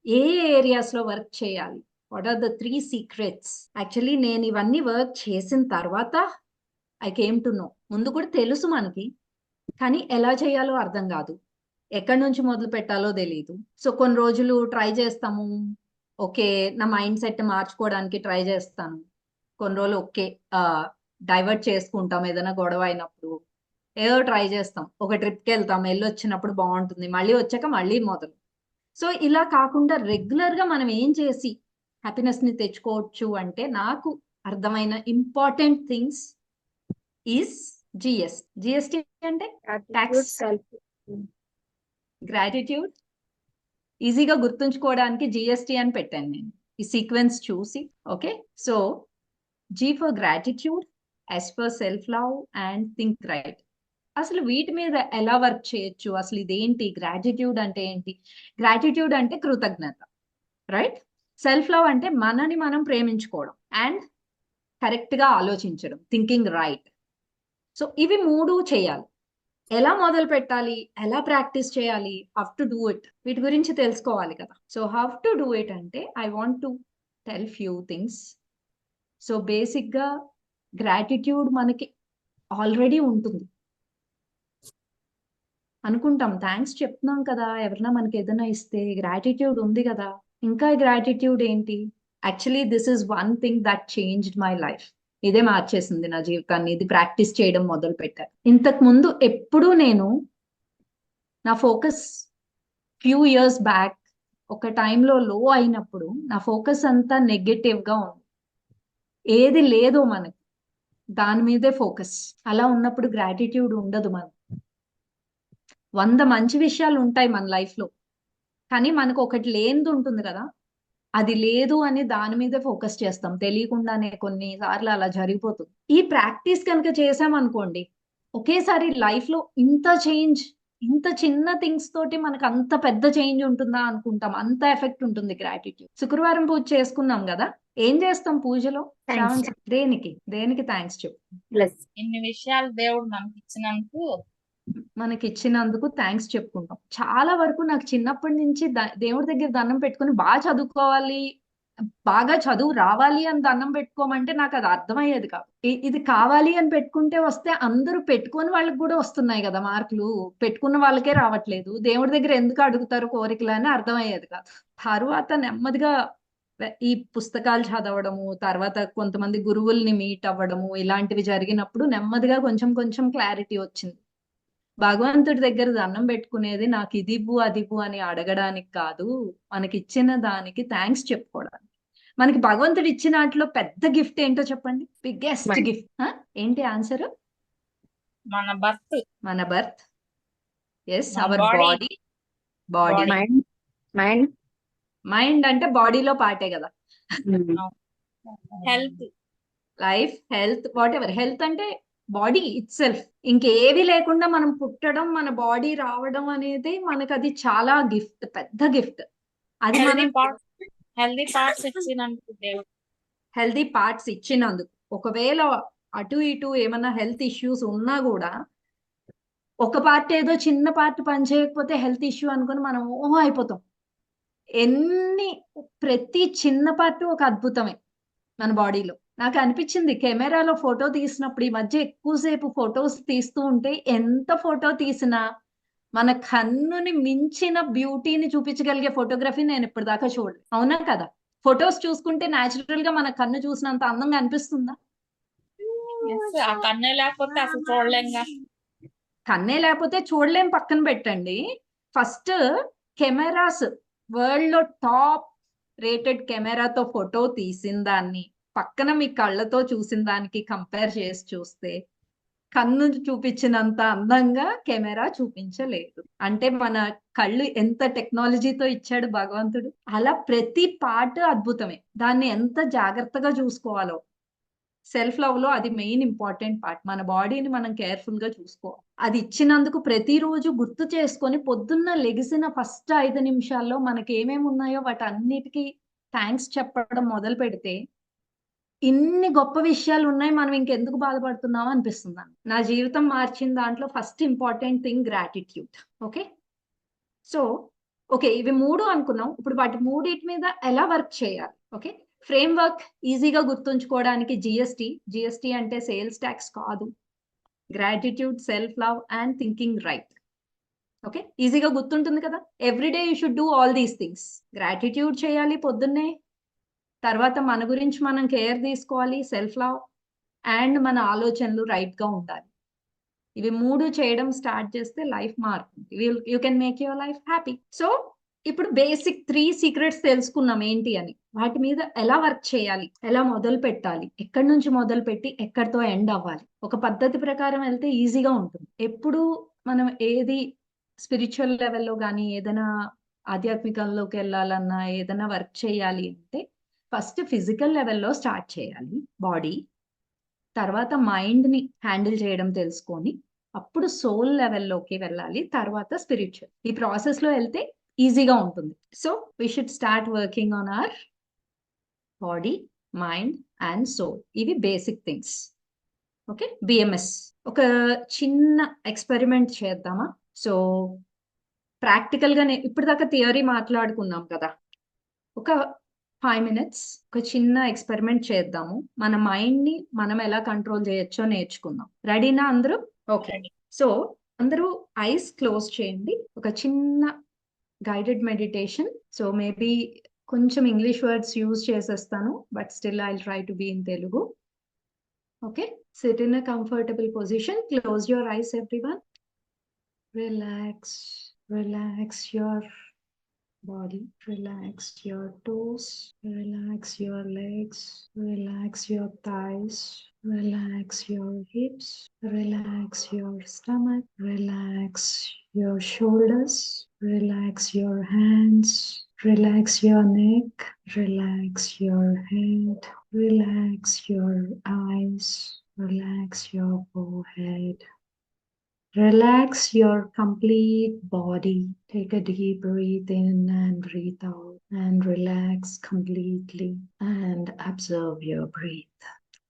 [SPEAKER 1] ఏ ఏరియాస్ లో వర్క్ చేయాలి, what are the 3 secrets? Actually నేను ఇవన్నీ వర్క్ చేసిన తర్వాత ఐ కేమ్ టు నో. ముందు కూడా తెలుసు మనకి, కానీ ఎలా చేయాలో అర్థం కాదు, ఎక్కడి నుంచి మొదలు పెట్టాలో తెలియదు. సో కొన్ని రోజులు ట్రై చేస్తాము, ఓకే నా మైండ్ సెట్ మార్చుకోవడానికి ట్రై చేస్తాను. కొన్ని రోజులు ఓకే డైవర్ట్ చేసుకుంటాం ఏదైనా గొడవ అయినప్పుడు, ఏదో ట్రై చేస్తాం, ఒక ట్రిప్కి వెళ్తాం, వెళ్ళి వచ్చినప్పుడు బాగుంటుంది, మళ్ళీ వచ్చాక మళ్ళీ మొదలు. సో ఇలా కాకుండా రెగ్యులర్ గా మనం ఏం చేసి హ్యాపీనెస్ ని తెచ్చుకోవచ్చు అంటే, నాకు అర్థమైన important things is GST. GST అంటే ట్యాక్స్, గ్రాటిట్యూడ్. ఈజీగా గుర్తుంచుకోవడానికి జిఎస్టి అని పెట్టాను నేను ఈ సీక్వెన్స్ చూసి. Okay, so G for gratitude, S for self love and think right. అసలు వీటి మీద ఎలా వర్క్ చేయొచ్చు, అసలు ఇదేంటి, గ్రాటిట్యూడ్ అంటే ఏంటి? గ్రాటిట్యూడ్ అంటే కృతజ్ఞత, రైట్? సెల్ఫ్ లవ్ అంటే మనని మనం ప్రేమించుకోవడం అండ్ కరెక్ట్ గా ఆలోచించడం, థింకింగ్ రైట్. సో ఇవి 3 చేయాలి. ఎలా మొదలు పెట్టాలి, ఎలా ప్రాక్టీస్ చేయాలి, హౌ టు డూ ఇట్, వీటి గురించి తెలుసుకోవాలి కదా. So how to do it అంటే I want to tell few things. So basic గా గ్రాటిట్యూడ్ మనకి ఆల్రెడీ ఉంటుంది అనుకుంటాం, థ్యాంక్స్ చెప్తున్నాం కదా ఎవరైనా మనకి ఏదైనా ఇస్తే, గ్రాటిట్యూడ్ ఉంది కదా. ఇంకా గ్రాటిట్యూడ్ ఏంటి? Actually this is one thing that changed my life. ఇదే మార్చేసింది నా జీవితాన్ని, ఇది ప్రాక్టీస్ చేయడం మొదలు పెట్టాను. ఇంతకు ముందు ఎప్పుడూ నేను, నా ఫోకస్ ఫ్యూ ఇయర్స్ బ్యాక్ ఒక టైంలో లో అయినప్పుడు నా ఫోకస్ అంతా నెగటివ్ గా ఉంది, ఏది లేదో మనకి దాని మీదే ఫోకస్. అలా ఉన్నప్పుడు గ్రాటిట్యూడ్ ఉండదు. మనకు 100 మంచి విషయాలు ఉంటాయి మన లైఫ్ లో, కానీ మనకు ఒకటి లేనిది ఉంటుంది కదా, అది లేదు అని దాని మీదే ఫోకస్ చేస్తాం తెలియకుండానే. కొన్నిసార్లు అలా జరిగిపోతుంది. ఈ ప్రాక్టీస్ కనుక చేసామనుకోండి, ఒకేసారి లైఫ్ లో ఇంత చేంజ్, ఇంత చిన్న థింగ్స్ తోటి మనకు అంత పెద్ద చేంజ్ ఉంటుందా అనుకుంటాం, అంత ఎఫెక్ట్ ఉంటుంది గ్రాటిట్యూడ్. శుక్రవారం పూజ చేసుకున్నాం కదా, ఏం చేస్తాం పూజలో? దేనికి దేనికి థ్యాంక్స్ చెప్పు.
[SPEAKER 2] ఇన్ని విషయాలు దేవుడు మనకి ఇచ్చినందుకు
[SPEAKER 1] మనకి ఇచ్చినందుకు థ్యాంక్స్ చెప్పుకుంటాం. చాలా వరకు నాకు చిన్నప్పటి నుంచి దేవుడి దగ్గర దండం పెట్టుకుని బాగా చదువుకోవాలి, బాగా చదువు రావాలి అని దండం పెట్టుకోమంటే నాకు అది అర్థమయ్యేది కాదు. ఇది కావాలి అని పెట్టుకుంటే వస్తే అందరూ పెట్టుకుని వాళ్ళకి కూడా వస్తున్నాయి కదా మార్కులు, పెట్టుకున్న వాళ్ళకే రావట్లేదు, దేవుడి దగ్గర ఎందుకు అడుగుతారు కోరికలు అని అర్థమయ్యేది కాదు. తర్వాత నెమ్మదిగా ఈ పుస్తకాలు చదవడము, తర్వాత కొంతమంది గురువుల్ని మీట్ అవ్వడము, ఇలాంటివి జరిగినప్పుడు నెమ్మదిగా కొంచెం కొంచెం క్లారిటీ వచ్చింది. భగవంతుడి దగ్గర దండం పెట్టుకునేది నాకు ఇది ఇవ్వు అది ఇవ్వు అని అడగడానికి కాదు, మనకి ఇచ్చిన దానికి థ్యాంక్స్ చెప్పుకోవడానికి. మనకి భగవంతుడు ఇచ్చిన వాటిలో పెద్ద గిఫ్ట్ ఏంటో చెప్పండి, బిగ్గెస్ట్ గిఫ్ట్ ఏంటి? ఆన్సర్
[SPEAKER 2] మన బర్త్.
[SPEAKER 1] మన బర్త్. ఎస్,
[SPEAKER 2] మన
[SPEAKER 1] అవర్
[SPEAKER 2] body.
[SPEAKER 1] బాడీ. మైండ్ అంటే బాడీలో పార్టే కదా.
[SPEAKER 2] Health,
[SPEAKER 1] life, health, what ever. Health అంటే బాడీ ఇట్ సెల్ఫ్. ఇంకేవి లేకుండా మనం పుట్టడం, మన బాడీ రావడం అనేది మనకు అది చాలా గిఫ్ట్, పెద్ద గిఫ్ట్. అది మనం
[SPEAKER 2] హెల్దీ పార్ట్స్ ఇచ్చినందుకు దేవుడు.
[SPEAKER 1] హెల్దీ పార్ట్స్ ఇచ్చినందుకు. ఒకవేళ అటు ఇటు ఏమన్నా హెల్త్ ఇష్యూస్ ఉన్నా కూడా, ఒక పార్ట్ ఏదో చిన్న పార్ట్ పని చేయకపోతే హెల్త్ ఇష్యూ అనుకుని మనం ఓహో అయిపోతాం. ప్రతి చిన్న పార్ట్ ఒక అద్భుతమే మన బాడీలో. నాకు అనిపించింది కెమెరాలో ఫోటో తీసినప్పుడు, ఈ మధ్య ఎక్కువసేపు ఫొటోస్ తీస్తూ ఉంటే, ఎంత ఫోటో తీసినా మన కన్నుని మించిన బ్యూటీని చూపించగలిగే ఫోటోగ్రఫీ నేను ఇప్పటిదాకా చూడలేదు. అవునా కదా? ఫొటోస్ చూసుకుంటే న్యాచురల్ గా మన కన్ను చూసినంత అందంగా అనిపిస్తుందా?
[SPEAKER 2] Yes, ఆ కన్నే లేకపోతే అసలు చూడలేంగా.
[SPEAKER 1] కన్నే లేకపోతే చూడలేం, పక్కన పెట్టండి. ఫస్ట్ కెమెరాస్, వరల్డ్ లో టాప్ రేటెడ్ కెమెరాతో ఫోటో తీసిన దాన్ని పక్కన మీ కళ్ళతో చూసిన దానికి కంపేర్ చేసి చూస్తే కన్ను చూపించినంత అందంగా కెమెరా చూపించలేదు. అంటే మన కళ్ళు ఎంత టెక్నాలజీతో ఇచ్చాడు భగవంతుడు. అలా ప్రతి పార్ట్ అద్భుతమే. దాన్ని ఎంత జాగ్రత్తగా చూసుకోవాలో. సెల్ఫ్ లవ్ లో అది మెయిన్ ఇంపార్టెంట్ పార్ట్. మన బాడీని మనం కేర్ఫుల్ గా చూసుకోవాలి. అది ఇచ్చినందుకు ప్రతిరోజు గుర్తు చేసుకొని పొద్దున్న లెగిసిన ఫస్ట్ 5 నిమిషాల్లో మనకి ఏమేమి ఉన్నాయో వాటి అన్నిటికీ థ్యాంక్స్ చెప్పడం మొదలు పెడితే ఇన్ని గొప్ప విషయాలు ఉన్నాయి, మనం ఇంకెందుకు బాధపడుతున్నాం అనిపిస్తుంది. నా జీవితం మార్చిన దాంట్లో first important thing gratitude. Okay, so okay, ఇవి 3 అనుకున్నాం. ఇప్పుడు వాటి మూడింటి మీద ఎలా వర్క్ చేయాలి? ఓకే, ఫ్రేమ్ వర్క్ ఈజీగా గుర్తుంచుకోవడానికి జిఎస్టి అంటే సేల్స్ ట్యాక్స్ కాదు, gratitude, self love and thinking right. Okay, ఈజీగా గుర్తుంటుంది కదా. Everyday you should do all these things. Gratitude చేయాలి పొద్దున్నే, తర్వాత మన గురించి మనం కేర్ తీసుకోవాలి, సెల్ఫ్ లవ్, అండ్ మన ఆలోచనలు రైట్ గా ఉండాలి. ఇవి 3 చేయడం స్టార్ట్ చేస్తే లైఫ్ మారుతుంది. You can make your life happy. So ఇప్పుడు బేసిక్ 3 సీక్రెట్స్ తెలుసుకున్నాం ఏంటి అని. వాటి మీద ఎలా వర్క్ చేయాలి, ఎలా మొదలు పెట్టాలి, ఎక్కడి నుంచి మొదలు పెట్టి ఎక్కడితో ఎండ్ అవ్వాలి. ఒక పద్ధతి ప్రకారం వెళ్తే ఈజీగా ఉంటుంది. ఎప్పుడు మనం ఏది స్పిరిచువల్ లెవెల్లో కానీ ఏదైనా ఆధ్యాత్మికంలోకి వెళ్ళాలన్నా ఏదైనా వర్క్ చేయాలి అంటే ఫస్ట్ ఫిజికల్ లెవెల్లో స్టార్ట్ చేయాలి, బాడీ. తర్వాత మైండ్ ని హ్యాండిల్ చేయడం తెలుసుకొని అప్పుడు సోల్ లెవెల్లోకి వెళ్ళాలి, తర్వాత స్పిరిచువల్. ఈ ప్రాసెస్ లో వెళ్తే ఈజీగా ఉంటుంది. So we should start working on our body, mind and soul. ఇవి బేసిక్ థింగ్స్. Okay, BMS. ఒక చిన్న ఎక్స్పెరిమెంట్ చేద్దామా? సో ప్రాక్టికల్ గా ఇప్పుడు దాకా థియరీ మాట్లాడుకున్నాం కదా, ఒక 5 minutes ఒక చిన్న ఎక్స్పెరిమెంట్ చేద్దాము. మన మైండ్ ని మనం ఎలా కంట్రోల్ చేయొచ్చో నేర్చుకుందాం. రెడీనా అందరూ? ఓకే, సో అందరూ ఐస్ క్లోజ్ చేయండి. ఒక చిన్న గైడెడ్ మెడిటేషన్. సో మేబీ కొంచెం ఇంగ్లీష్ వర్డ్స్ యూజ్ చేసేస్తాను, but still I try to be in Telugu. Okay, sit in a comfortable position. Close your eyes everyone. Relax your body, relax your toes, relax your legs, relax your thighs, relax your hips, relax your stomach, relax your shoulders, relax your hands, relax your neck, relax your head, relax your eyes, relax your forehead. Relax your complete body. Take a deep breath in and breathe out and relax completely and observe your breath.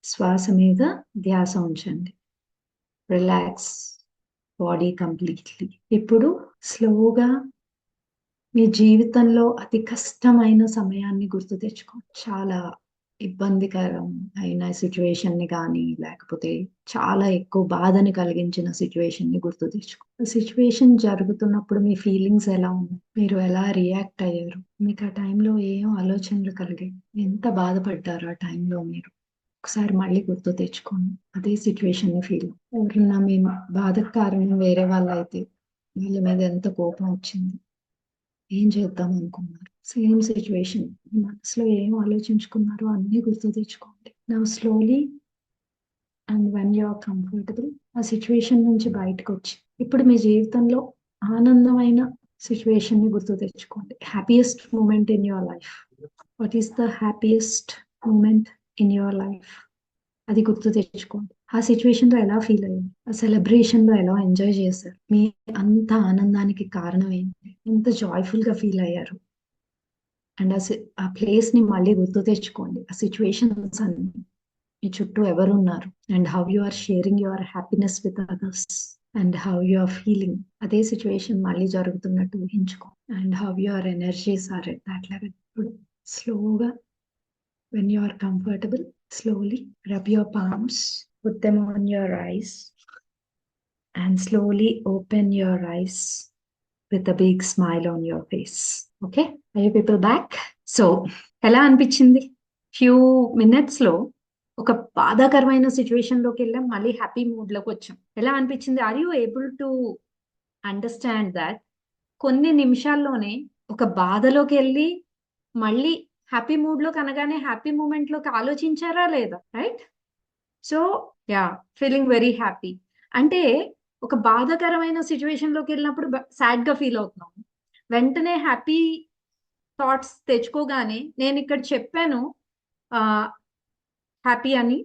[SPEAKER 1] శ్వాస మీద ధ్యాస ఉంచండి. Relax body completely. ఇప్పుడు స్లోగా మీ జీవితంలో అతి కష్టమైన సమయాన్ని గుర్తు తెచ్చుకోండి. చాలా ఇబ్బందికరం అయిన సిచ్యువేషన్ ని కానీ లేకపోతే చాలా ఎక్కువ బాధని కలిగించిన సిచ్యువేషన్ ని గుర్తు తెచ్చుకో. సిచ్యువేషన్ జరుగుతున్నప్పుడు మీ ఫీలింగ్స్ ఎలా ఉన్నాయి, మీరు ఎలా రియాక్ట్ అయ్యారు, మీకు ఆ టైంలో ఏం ఆలోచనలు కలిగాయి, ఎంత బాధపడ్డారు ఆ టైంలో మీరు, ఒకసారి మళ్ళీ గుర్తు తెచ్చుకోండి. అదే సిచ్యువేషన్ ని ఫీల్. ఎవరన్నా మీ బాధకు కారణం వేరే వాళ్ళు అయితే వాళ్ళ మీద ఎంత కోపం వచ్చింది, ఏం చేద్దాం అనుకున్నారు, సేమ్ సిచ్యువేషన్ మనసులో ఏం ఆలోచించుకున్నారో అన్ని గుర్తు తెచ్చుకోండి. నా slowly and when you are comfortable ఆ సిచ్యువేషన్ నుంచి బయటకు వచ్చి ఇప్పుడు మీ జీవితంలో ఆనందమైన సిచ్యువేషన్ ని గుర్తు తెచ్చుకోండి. Happiest moment in your life. What is the happiest moment in your life? అది గుర్తు తెచ్చుకోండి. ఆ సిచ్యువేషన్ లో ఎలా ఫీల్ అయ్యారు, ఆ సెలబ్రేషన్ లో ఎలా ఎంజాయ్ చేశారు, మీ అంత ఆనందానికి కారణం ఏంటి, ఎంత జాయ్ఫుల్ గా ఫీల్ అయ్యారు. అండ్ ఆ ప్లేస్ ని మళ్ళీ గుర్తు తెచ్చుకోండి. ఆ సిచ్యువేషన్స్ అన్ని, మీ చుట్టూ ఎవరున్నారు, and how you are sharing your happiness with others, and how you are feeling. అదే సిచ్యువేషన్ మళ్ళీ జరుగుతున్నట్టు ఊహించుకో. And how your energies are at that level. ఇప్పుడు స్లోగా when you are comfortable, slowly rub your palms, put them on your eyes, and slowly open your eyes with a big smile on your face. Okay, are you people back? So ఎలా అనిపించింది? ఫ్యూ మినిట్స్ లో ఒక బాధాకరమైన సిచ్యువేషన్ లోకి వెళ్ళాం, మళ్ళీ హ్యాపీ మూడ్ లోకి వచ్చాం. ఎలా అనిపించింది? Are you able to understand that కొన్ని నిమిషాల్లోనే ఒక బాధలోకి వెళ్ళి మళ్ళీ హ్యాపీ మూడ్ లో కనగానే హ్యాపీ మూమెంట్ లోకి ఆలోచించారా లేదా? Right? So yeah, feeling very happy. అంటే ఒక బాధాకరమైన సిచ్యువేషన్ లోకి వెళ్ళినప్పుడు సాడ్ గా ఫీల్ అవుతున్నాం, వెంటనే హ్యాపీ థాట్స్ తెచ్చుకోగానే నేను ఇక్కడ చెప్పాను హ్యాపీ అని,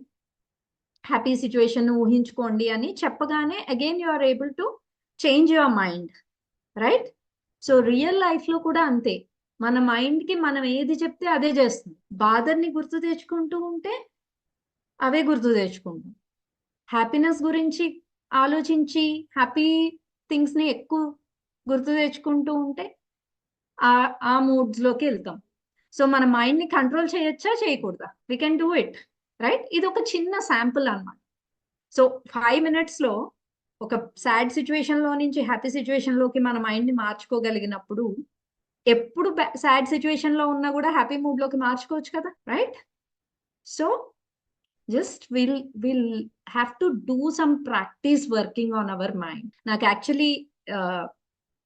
[SPEAKER 1] హ్యాపీ సిచ్యువేషన్ ఊహించుకోండి అని చెప్పగానే again you are able to change your mind. Right? So real life లో కూడా అంతే, మన మైండ్ కి మనం ఏది చెప్తే అదే చేస్తుంది. బాధని గుర్తు తెచ్చుకుంటూ ఉంటే అవే గుర్తు తెచ్చుకుంటాం. హ్యాపీనెస్ గురించి ఆలోచించి హ్యాపీ థింగ్స్ ని ఎక్కువ గుర్తు తెచ్చుకుంటూ ఉంటే ఆ మూడ్స్ లోకి వెళ్తాం. సో మన మైండ్ ని కంట్రోల్ చేయొచ్చా చేయకూడదా? We can do it. Right? ఇది ఒక చిన్న శాంపుల్ అన్నమాట. సో 5 minutes లో ఒక సాడ్ సిచ్యువేషన్ లో నుంచి హ్యాపీ సిచ్యువేషన్ లోకి మన మైండ్ ని మార్చుకోగలిగినప్పుడు ఎప్పుడు సాడ్ సిచ్యువేషన్ లో ఉన్నా కూడా హ్యాపీ మూడ్ లోకి మార్చుకోవచ్చు కదా. Right? So just will have to do some practice working on our mind. నాకు actually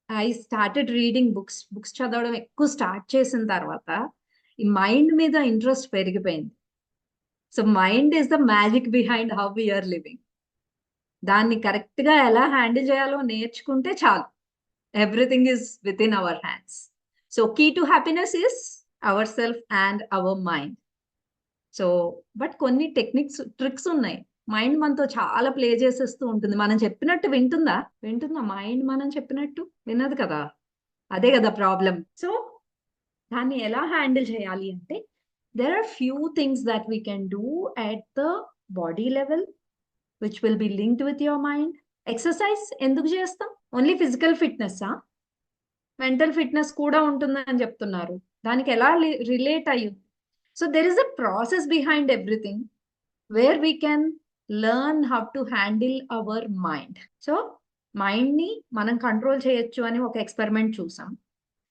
[SPEAKER 1] I started reading books చదవడం ఎక్కువ స్టార్ట్ చేసిన తర్వాత ఈ మైండ్ మీద ఇంట్రెస్ట్ పెరిగిపోయింది. So mind is the magic behind how we're living. దాన్ని కరెక్ట్ గా ఎలా హ్యాండిల్ చేయాలో నేర్చుకుంటే చాలు, everything is within our hands. So key to happiness is our self and our mind. So but కొన్ని టెక్నిక్స్, ట్రిక్స్ ఉన్నాయి. మైండ్ మనతో చాలా ప్లే చేసేస్తూ ఉంటుంది. మనం చెప్పినట్టు వింటుందా మైండ్? మనం చెప్పినట్టు వినదు కదా. అదే కదా ప్రాబ్లం. సో దాన్ని ఎలా హ్యాండిల్ చేయాలి అంటే there are few things that we can do at the body level which will be linked with your mind. Exercise ఎందుకు చేస్తాం? ఓన్లీ ఫిజికల్ ఫిట్నెస్ ఆ? మెంటల్ ఫిట్నెస్ కూడా ఉంటుందని చెప్తున్నారు. దానికి ఎలా రిలేట్ అయ్యింది? So there is a process behind everything where we can learn how to handle hour mind. So mind ని మనం కంట్రోల్ చేయొచ్చు అని ఒక ఎక్స్పెరిమెంట్ చూసాం.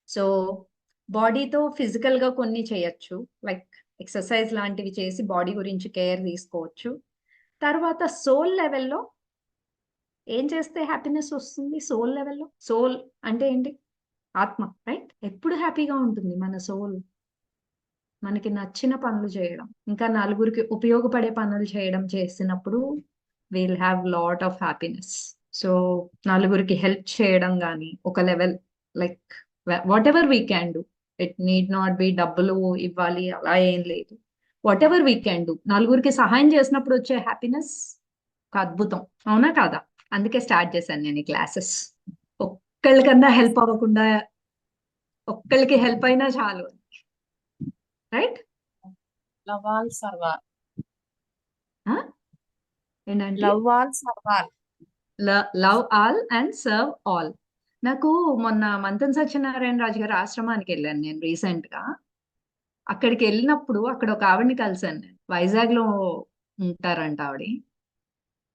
[SPEAKER 1] సో బాడీతో ఫిజికల్ గా కొన్ని చేయొచ్చు, లైక్ ఎక్సర్సైజ్ లాంటివి చేసి బాడీ గురించి కేర్ తీసుకోవచ్చు. తర్వాత సోల్ లెవెల్లో ఏం చేస్తే హ్యాపీనెస్ వస్తుంది? సోల్ లెవెల్లో, సోల్ అంటే ఏంటి? ఆత్మ. రైట్? ఎప్పుడు హ్యాపీగా ఉంటుంది మన సోల్? మనకి నచ్చిన పనులు చేయడం, ఇంకా నలుగురికి ఉపయోగపడే పనులు చేయడం చేసినప్పుడు will have lot of happiness. So నలుగురికి హెల్ప్ చేయడం కానీ ఒక level, like what ever we can do. It need not be డబ్బులు ఇవ్వాలి అలా ఏం లేదు. What ever we can do. నలుగురికి సహాయం చేసినప్పుడు వచ్చే హ్యాపీనెస్ ఒక అద్భుతం. అవునా కాదా? అందుకే స్టార్ట్ చేశాను నేను ఈ క్లాసెస్. ఒక్కళ్ళకన్నా హెల్ప్ అవ్వకుండా ఒక్కళ్ళకి హెల్ప్ అయినా చాలు. రైట్?
[SPEAKER 2] Love all serve all.
[SPEAKER 1] ఏంటంటే
[SPEAKER 2] love all serve all.
[SPEAKER 1] Love all and serve all. నాకు మొన్న మంతన్ సత్యనారాయణ రాజు గారి ఆశ్రమానికి వెళ్ళాను నేను రీసెంట్ గా. అక్కడికి వెళ్ళినప్పుడు అక్కడ ఒక ఆవిడని కలిసాను నేను. వైజాగ్ లో ఉంటారంట ఆవిడ.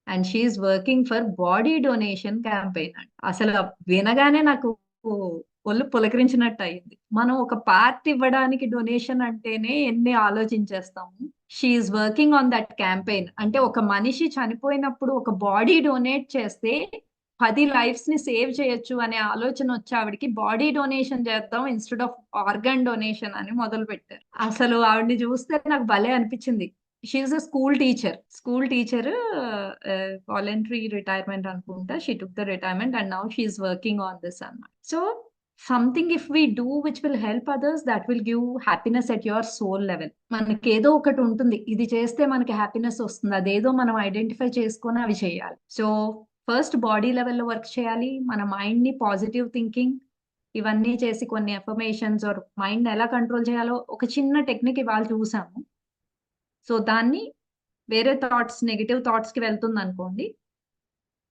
[SPEAKER 1] And she's working for body donation campaign అంట. అసలు వినగానే నాకు ఒళ్ళు పులకరించినట్టు అయింది. మనం ఒక పార్ట్ ఇవ్వడానికి డొనేషన్ అంటేనే ఎన్ని ఆలోచించేస్తాము. She is working on that campaign. అంటే ఒక మనిషి చనిపోయినప్పుడు ఒక బాడీ డొనేట్ చేస్తే 10 లైఫ్స్ ని సేవ్ చేయొచ్చు అనే ఆలోచన వచ్చి ఆవిడకి బాడీ డొనేషన్ చేద్దాం ఇన్స్టెడ్ ఆఫ్ ఆర్గన్ డొనేషన్ అని మొదలు పెట్టారు. అసలు ఆవిడని చూస్తే నాకు భలే అనిపించింది. She is a school teacher, voluntary retirement అనుకుంటా. She took the retirement and now she is working on this అన్నమాట. So something if we do which will help others, that will give happiness at your soul level. మనకి ఏదో ఒకటి ఉంటుంది, ఇది చేస్తే మనకి హ్యాపీనెస్ వస్తుంది, అదేదో మనం ఐడెంటిఫై చేసుకొని అవి చేయాలి. సో ఫస్ట్ బాడీ లెవెల్లో వర్క్ చేయాలి. మన మైండ్ ని పాజిటివ్ థింకింగ్ ఇవన్నీ చేసి కొన్ని ఎఫర్మేషన్స్ ఆర్ మైండ్ ఎలా కంట్రోల్ చేయాలో ఒక చిన్న టెక్నిక్ ఇవాళ చూసాము. సో దాన్ని వేరే థాట్స్, నెగిటివ్ థాట్స్ కి వెళ్తుంది అనుకోండి,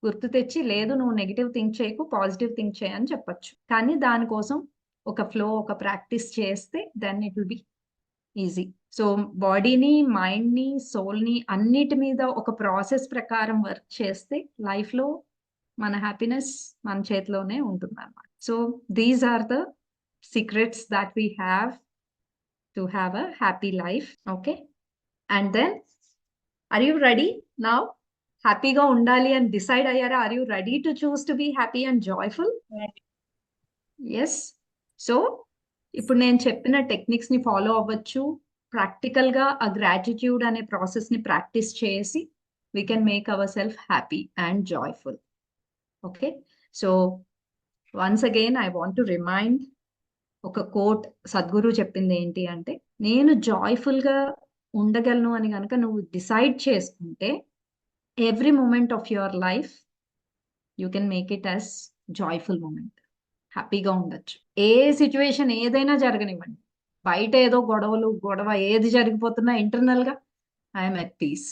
[SPEAKER 1] గుర్తు తెచ్చి లేదు నువ్వు నెగిటివ్ థింక్ చేయకు, పాజిటివ్ థింక్ చేయని చెప్పొచ్చు. కానీ దానికోసం ఒక ఫ్లో, ఒక ప్రాక్టీస్ చేస్తే then it will be easy. So బాడీని, మైండ్ ని, సోల్ ని అన్నిటి మీద ఒక ప్రాసెస్ ప్రకారం వర్క్ చేస్తే లైఫ్ లో మన హ్యాపీనెస్ మన చేతిలోనే ఉంటుంది అన్నమాట. So these are the secrets that we have to have a happy life. Okay, and then are you ready now? హ్యాపీగా ఉండాలి అని డిసైడ్ అయ్యారా? Are you ready to choose to be happy and joyful? Yes. So ఇప్పుడు నేను చెప్పిన టెక్నిక్స్ ని ఫాలో అవ్వచ్చు. ప్రాక్టికల్ గా ఆ గ్రాటిట్యూడ్ అనే ప్రాసెస్ ని ప్రాక్టీస్ చేసి we can make ourselves happy and joyful. Okay, so once again I want to remind ఒక కోట్ సద్గురు చెప్పింది ఏంటి అంటే, నేను జాయ్ఫుల్ గా ఉండగలను అని కనుక నువ్వు డిసైడ్ చేసుకుంటే every moment of your life you can make it as joyful moment. హ్యాపీగా ఉండొచ్చు. ఏ సిచ్యువేషన్ ఏదైనా జరగనివ్వండి, బయట ఏదో గొడవ ఏది జరిగిపోతున్నా ఇంటర్నల్ గా ఐఎమ్ ఎట్ పీస్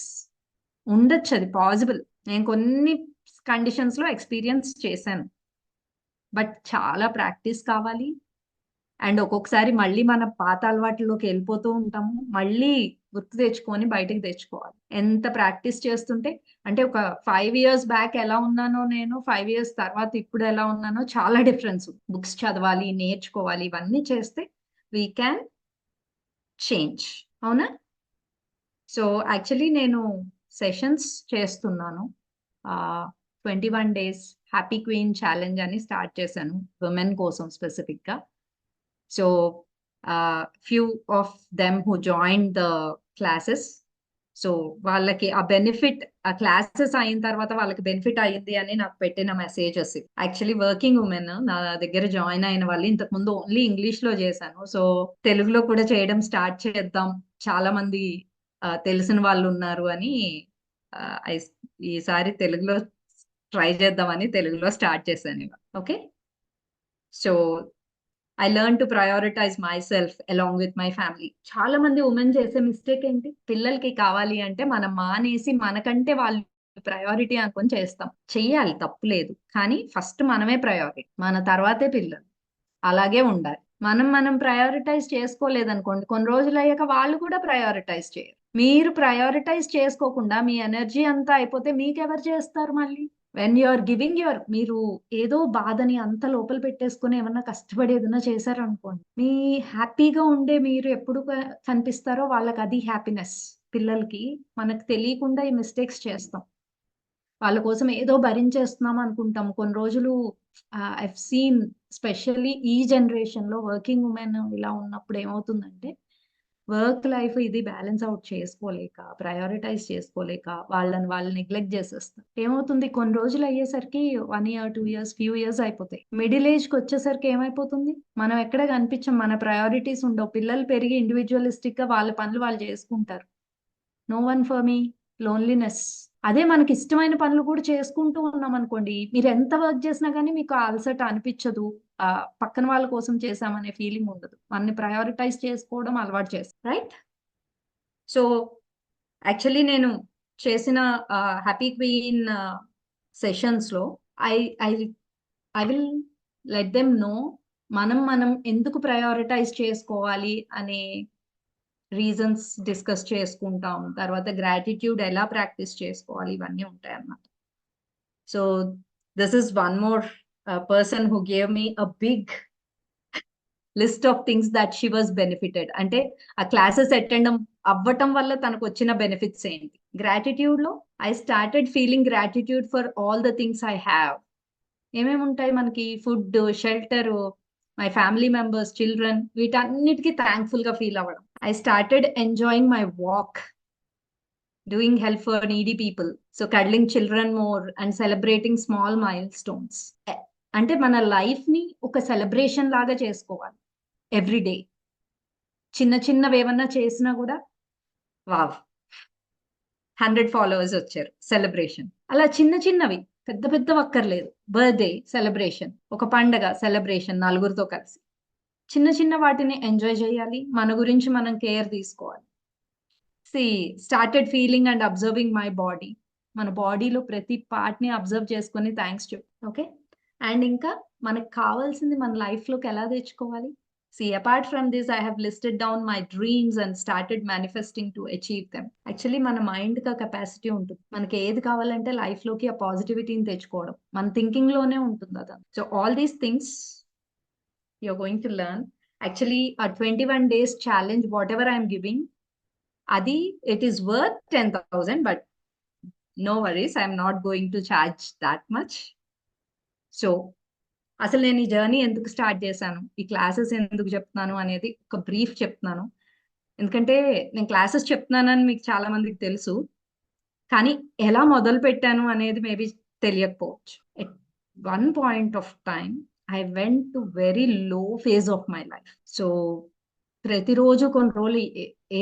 [SPEAKER 1] ఉండొచ్చు. అది పాసిబుల్. నేను కొన్ని కండిషన్స్ లో ఎక్స్పీరియన్స్ చేశాను. బట్ చాలా ప్రాక్టీస్ కావాలి. అండ్ ఒక్కొక్కసారి మళ్ళీ మన పాత అలవాట్లలోకి వెళ్ళిపోతూ ఉంటాము. మళ్ళీ గుర్తు తెచ్చుకొని బయటకు తెచ్చుకోవాలి. ఎంత ప్రాక్టీస్ చేస్తుంటే, అంటే ఒక 5 years బ్యాక్ ఎలా ఉన్నానో నేను 5 years తర్వాత ఇప్పుడు ఎలా ఉన్నానో చాలా డిఫరెన్స్. బుక్స్ చదవాలి, నేర్చుకోవాలి, ఇవన్నీ చేస్తే వీ క్యాన్ చేంజ్. అవునా? సో యాక్చువల్లీ నేను సెషన్స్ చేస్తున్నాను. 21 days హ్యాపీ క్వీన్ ఛాలెంజ్ అని స్టార్ట్ చేశాను విమెన్ కోసం స్పెసిఫిక్ గా. So few of them who join the classes, so వాళ్ళకి ఆ బెనిఫిట్, ఆ క్లాసెస్ అయిన తర్వాత వాళ్ళకి బెనిఫిట్ అయ్యింది అని నాకు పెట్టిన మెసేజెస్. యాక్చువల్లీ వర్కింగ్ ఉమెన్ నా దగ్గర జాయిన్ అయిన వాళ్ళు. ఇంతకు ముందు ఓన్లీ ఇంగ్లీష్ లో చేశాను. సో తెలుగులో కూడా చేయడం స్టార్ట్ చేద్దాం, చాలా మంది తెలిసిన వాళ్ళు ఉన్నారు అని ఈసారి తెలుగులో ట్రై చేద్దామని తెలుగులో స్టార్ట్ చేశాను. Okay, so I learned to prioritize myself along with my family. చాలా మంది ఉమెన్ చేసే మిస్టేక్ ఏంటి? పిల్లలకి కావాలి అంటే మనం మానేసి మనకంటే వాళ్ళు ప్రయారిటీ అనుకొని చేస్తాం. చెయ్యాలి, తప్పు లేదు. కానీ ఫస్ట్ మనమే ప్రయారిటీ, మన తర్వాతే పిల్లలు. అలాగే ఉండాలి. మనం ప్రయారిటైజ్ చేసుకోలేదనుకోండి, కొన్ని రోజులు అయ్యాక వాళ్ళు కూడా ప్రయారిటైజ్ చేయరు. మీరు ప్రయారిటైజ్ చేసుకోకుండా మీ ఎనర్జీ అంతా అయిపోతే మీకెవరు చేస్తారు మళ్ళీ? వెన్ యు ఆర్ గివింగ్ మీరు ఏదో బాధని అంత లోపల పెట్టేసుకుని ఏమన్నా కష్టపడి ఏదైనా చేశారనుకోండి, మీ హ్యాపీగా ఉండే మీరు ఎప్పుడు కనిపిస్తారో వాళ్ళకి అది హ్యాపీనెస్. పిల్లలకి మనకు తెలియకుండా ఈ మిస్టేక్స్ చేస్తాం. వాళ్ళ కోసం ఏదో భరించేస్తున్నాం అనుకుంటాం. కొన్ని రోజులు ఐవ్ సీన్ స్పెషల్లీ ఈ జనరేషన్ లో వర్కింగ్ ఉమెన్ ఇలా ఉన్నప్పుడు ఏమవుతుందంటే, వర్క్ లైఫ్ ఇది బ్యాలెన్స్ అవుట్ చేసుకోలేక, ప్రయారిటైజ్ చేసుకోలేక వాళ్ళు నెగ్లెక్ట్ చేసేస్తారు. ఏమవుతుంది, కొన్ని రోజులు అయ్యేసరికి 1 year 2 years ఫ్యూ ఇయర్స్ అయిపోతాయి. మిడిల్ ఏజ్ కి వచ్చేసరికి ఏమైపోతుంది, మనం ఎక్కడ కనిపించాం, మన ప్రయారిటీస్ ఉండవు. పిల్లలు పెరిగి ఇండివిజువలిస్టిక్ గా వాళ్ళ పనులు వాళ్ళు చేసుకుంటారు. No one for me, loneliness. అదే మనకి ఇష్టమైన పనులు కూడా చేసుకుంటూ ఉన్నాం అనుకోండి, మీరు ఎంత వర్క్ చేసినా కానీ మీకు అలసట అనిపించదు. పక్కన వాళ్ళ కోసం చేసామనే ఫీలింగ్ ఉండదు. మనని ప్రయారిటైజ్ చేసుకోవడం అలవాటు చేస్తాం, రైట్? సో యాక్చువల్లీ నేను చేసిన హ్యాపీ క్వీన్ సెషన్స్ లో I I I will let them know మనం ఎందుకు ప్రయారిటైజ్ చేసుకోవాలి అనే రీజన్స్ డిస్కస్ చేసుకుంటాం. తర్వాత గ్రాటిట్యూడ్ ఎలా ప్రాక్టీస్ చేసుకోవాలి, ఇవన్నీ ఉంటాయి అన్నమాట. So this is one more person who gave me a big list of things that she was benefited. అంటే ఆ క్లాసెస్ అటెండ్ అవ్వటం వల్ల తనకు వచ్చిన బెనిఫిట్స్ ఏంటి. గ్రాటిట్యూడ్ లో I started feeling gratitude for all the things I have. ఏమేమి ఉంటాయి మనకి? Food, shelter, my family members, children, వీటన్నిటికీ థ్యాంక్ఫుల్ గా ఫీల్ అవ్వడం. I started enjoying my walk, doing help for needy people, so cuddling children more and celebrating small milestones. అంటే మన లైఫ్ ని ఒక సెలబ్రేషన్ లాగా చేసుకోవాలి ఎవ్రీ డే. చిన్నవి ఏమన్నా చేసినా కూడా వావ్ 100 followers వచ్చారు, సెలబ్రేషన్. అలా చిన్నవి, పెద్ద అక్కర్లేదు. బర్త్డే సెలబ్రేషన్, ఒక పండగ సెలబ్రేషన్, నలుగురితో కలిసి చిన్న వాటిని ఎంజాయ్ చేయాలి. మన గురించి మనం కేర్ తీసుకోవాలి. Started feeling and observing my body. మన బాడీలో ప్రతి పార్ట్ ని అబ్జర్వ్ చేసుకొని థ్యాంక్స్ చెప్పు. ఓకే, అండ్ ఇంకా మనకు కావాల్సింది మన లైఫ్ లోకి ఎలా తెచ్చుకోవాలి? Apart from this I have listed down my dreams and started manifesting to achieve them. Actually మన మైండ్ కి కెపాసిటీ ఉంటుంది. మనకి ఏది కావాలంటే లైఫ్ లోకి ఆ పాజిటివిటీని తెచ్చుకోవడం మన థింకింగ్ లోనే ఉంటుంది అదంతా. So all these things you're going to learn actually ఆ 21 days challenge whatever I'm giving, అది it is worth 10,000, but no worries, I'm not going to charge that much. So అసలు నేను ఈ జర్నీ ఎందుకు స్టార్ట్ చేశాను, ఈ క్లాసెస్ ఎందుకు చెప్తున్నాను అనేది ఒక బ్రీఫ్ చెప్తున్నాను. ఎందుకంటే నేను క్లాసెస్ చెప్తున్నానని మీకు చాలా మందికి తెలుసు, కానీ ఎలా మొదలు పెట్టాను అనేది మేబీ తెలియకపోవచ్చు. At one point of time I went to very low phase of my life. So ప్రతిరోజు కొన్ని రోజులు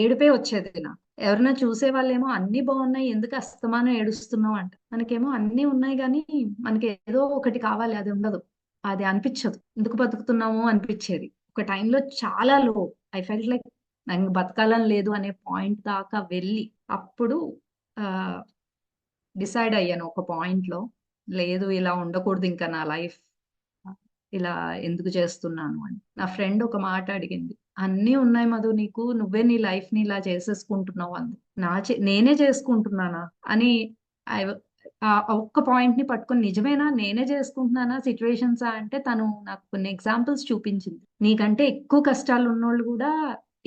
[SPEAKER 1] ఏడుపే వచ్చేది నాకు. ఎవరైనా చూసే వాళ్ళేమో అన్ని బాగున్నాయి, ఎందుకు అస్తమానం ఏడుస్తున్నావు అంట. మనకేమో అన్ని ఉన్నాయి కానీ మనకి ఏదో ఒకటి కావాలి, అది ఉండదు, అది అనిపించదు, ఎందుకు బతుకుతున్నాము అనిపించేది. ఒక టైంలో చాలా లో, ఐ ఫెల్ట్ లైక్ నాకు బతకాలని లేదు అనే పాయింట్ దాకా వెళ్ళి అప్పుడు డిసైడ్ అయ్యాను ఒక పాయింట్ లో, లేదు ఇలా ఉండకూడదు ఇంకా నా లైఫ్, ఇలా ఎందుకు చేస్తున్నాను అని. నా ఫ్రెండ్ ఒక మాట అడిగింది, అన్నీ ఉన్నాయి మధు నీకు, నువ్వే నీ లైఫ్ ని ఇలా చేసేసుకుంటున్నావు అంది. నేనే చేసుకుంటున్నానా అని ఆ ఒక్క పాయింట్ ని పట్టుకొని, నిజమేనా నేనే చేసుకుంటున్నానా సిచ్యువేషన్స్ అంటే, తను నాకు కొన్ని ఎగ్జాంపుల్స్ చూపించింది. నీకంటే ఎక్కువ కష్టాలు ఉన్నోళ్ళు కూడా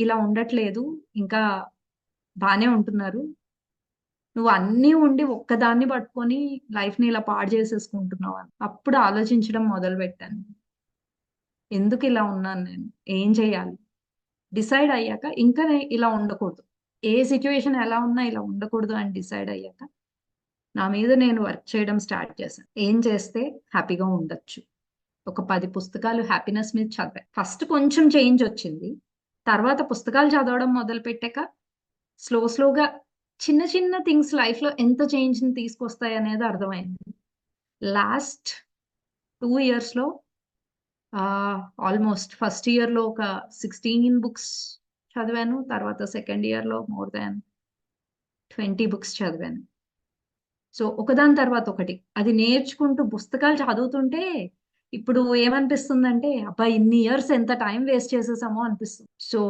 [SPEAKER 1] ఇలా ఉండట్లేదు, ఇంకా బానే ఉంటున్నారు, నువ్వు అన్నీ ఉండి ఒక్కదాన్ని పట్టుకొని లైఫ్ ని ఇలా పాడు చేసేసుకుంటున్నావు అని. అప్పుడు ఆలోచించడం మొదలు పెట్టాను, ఎందుకు ఇలా ఉన్నాను, నేను ఏం చేయాలి. డిసైడ్ అయ్యాక ఇంకా ఇలా ఉండకూడదు, ఏ సిచ్యువేషన్ ఎలా ఉన్నా ఇలా ఉండకూడదు అని డిసైడ్ అయ్యాక నా మీద నేను వర్క్ చేయడం స్టార్ట్ చేశాను. ఏం చేస్తే హ్యాపీగా ఉండొచ్చు. ఒక 10 పుస్తకాలు హ్యాపీనెస్ మీద చదివాను. ఫస్ట్ కొంచెం చేంజ్ వచ్చింది, తర్వాత పుస్తకాలు చదవడం మొదలు పెట్టాక స్లోగా చిన్న చిన్న థింగ్స్ లైఫ్ లో ఎంత చేంజ్ ని తీసుకొస్తాయి అనేది అర్థమైంది. లాస్ట్ 2 years లో ఆల్మోస్ట్ ఫస్ట్ ఇయర్ లో ఒక 16 బుక్స్ చదివాను, తర్వాత సెకండ్ ఇయర్ లో మోర్ దాన్ 20 బుక్స్ చదివాను. సో ఒకదాని తర్వాత ఒకటి అది నేర్చుకుంటూ పుస్తకాలు చదువుతుంటే ఇప్పుడు ఏమనిపిస్తుందంటే, అబ్బా ఇన్ని ఇయర్స్ ఎంత టైం వేస్ట్ చేసేసామో అనిపిస్తుంది. సో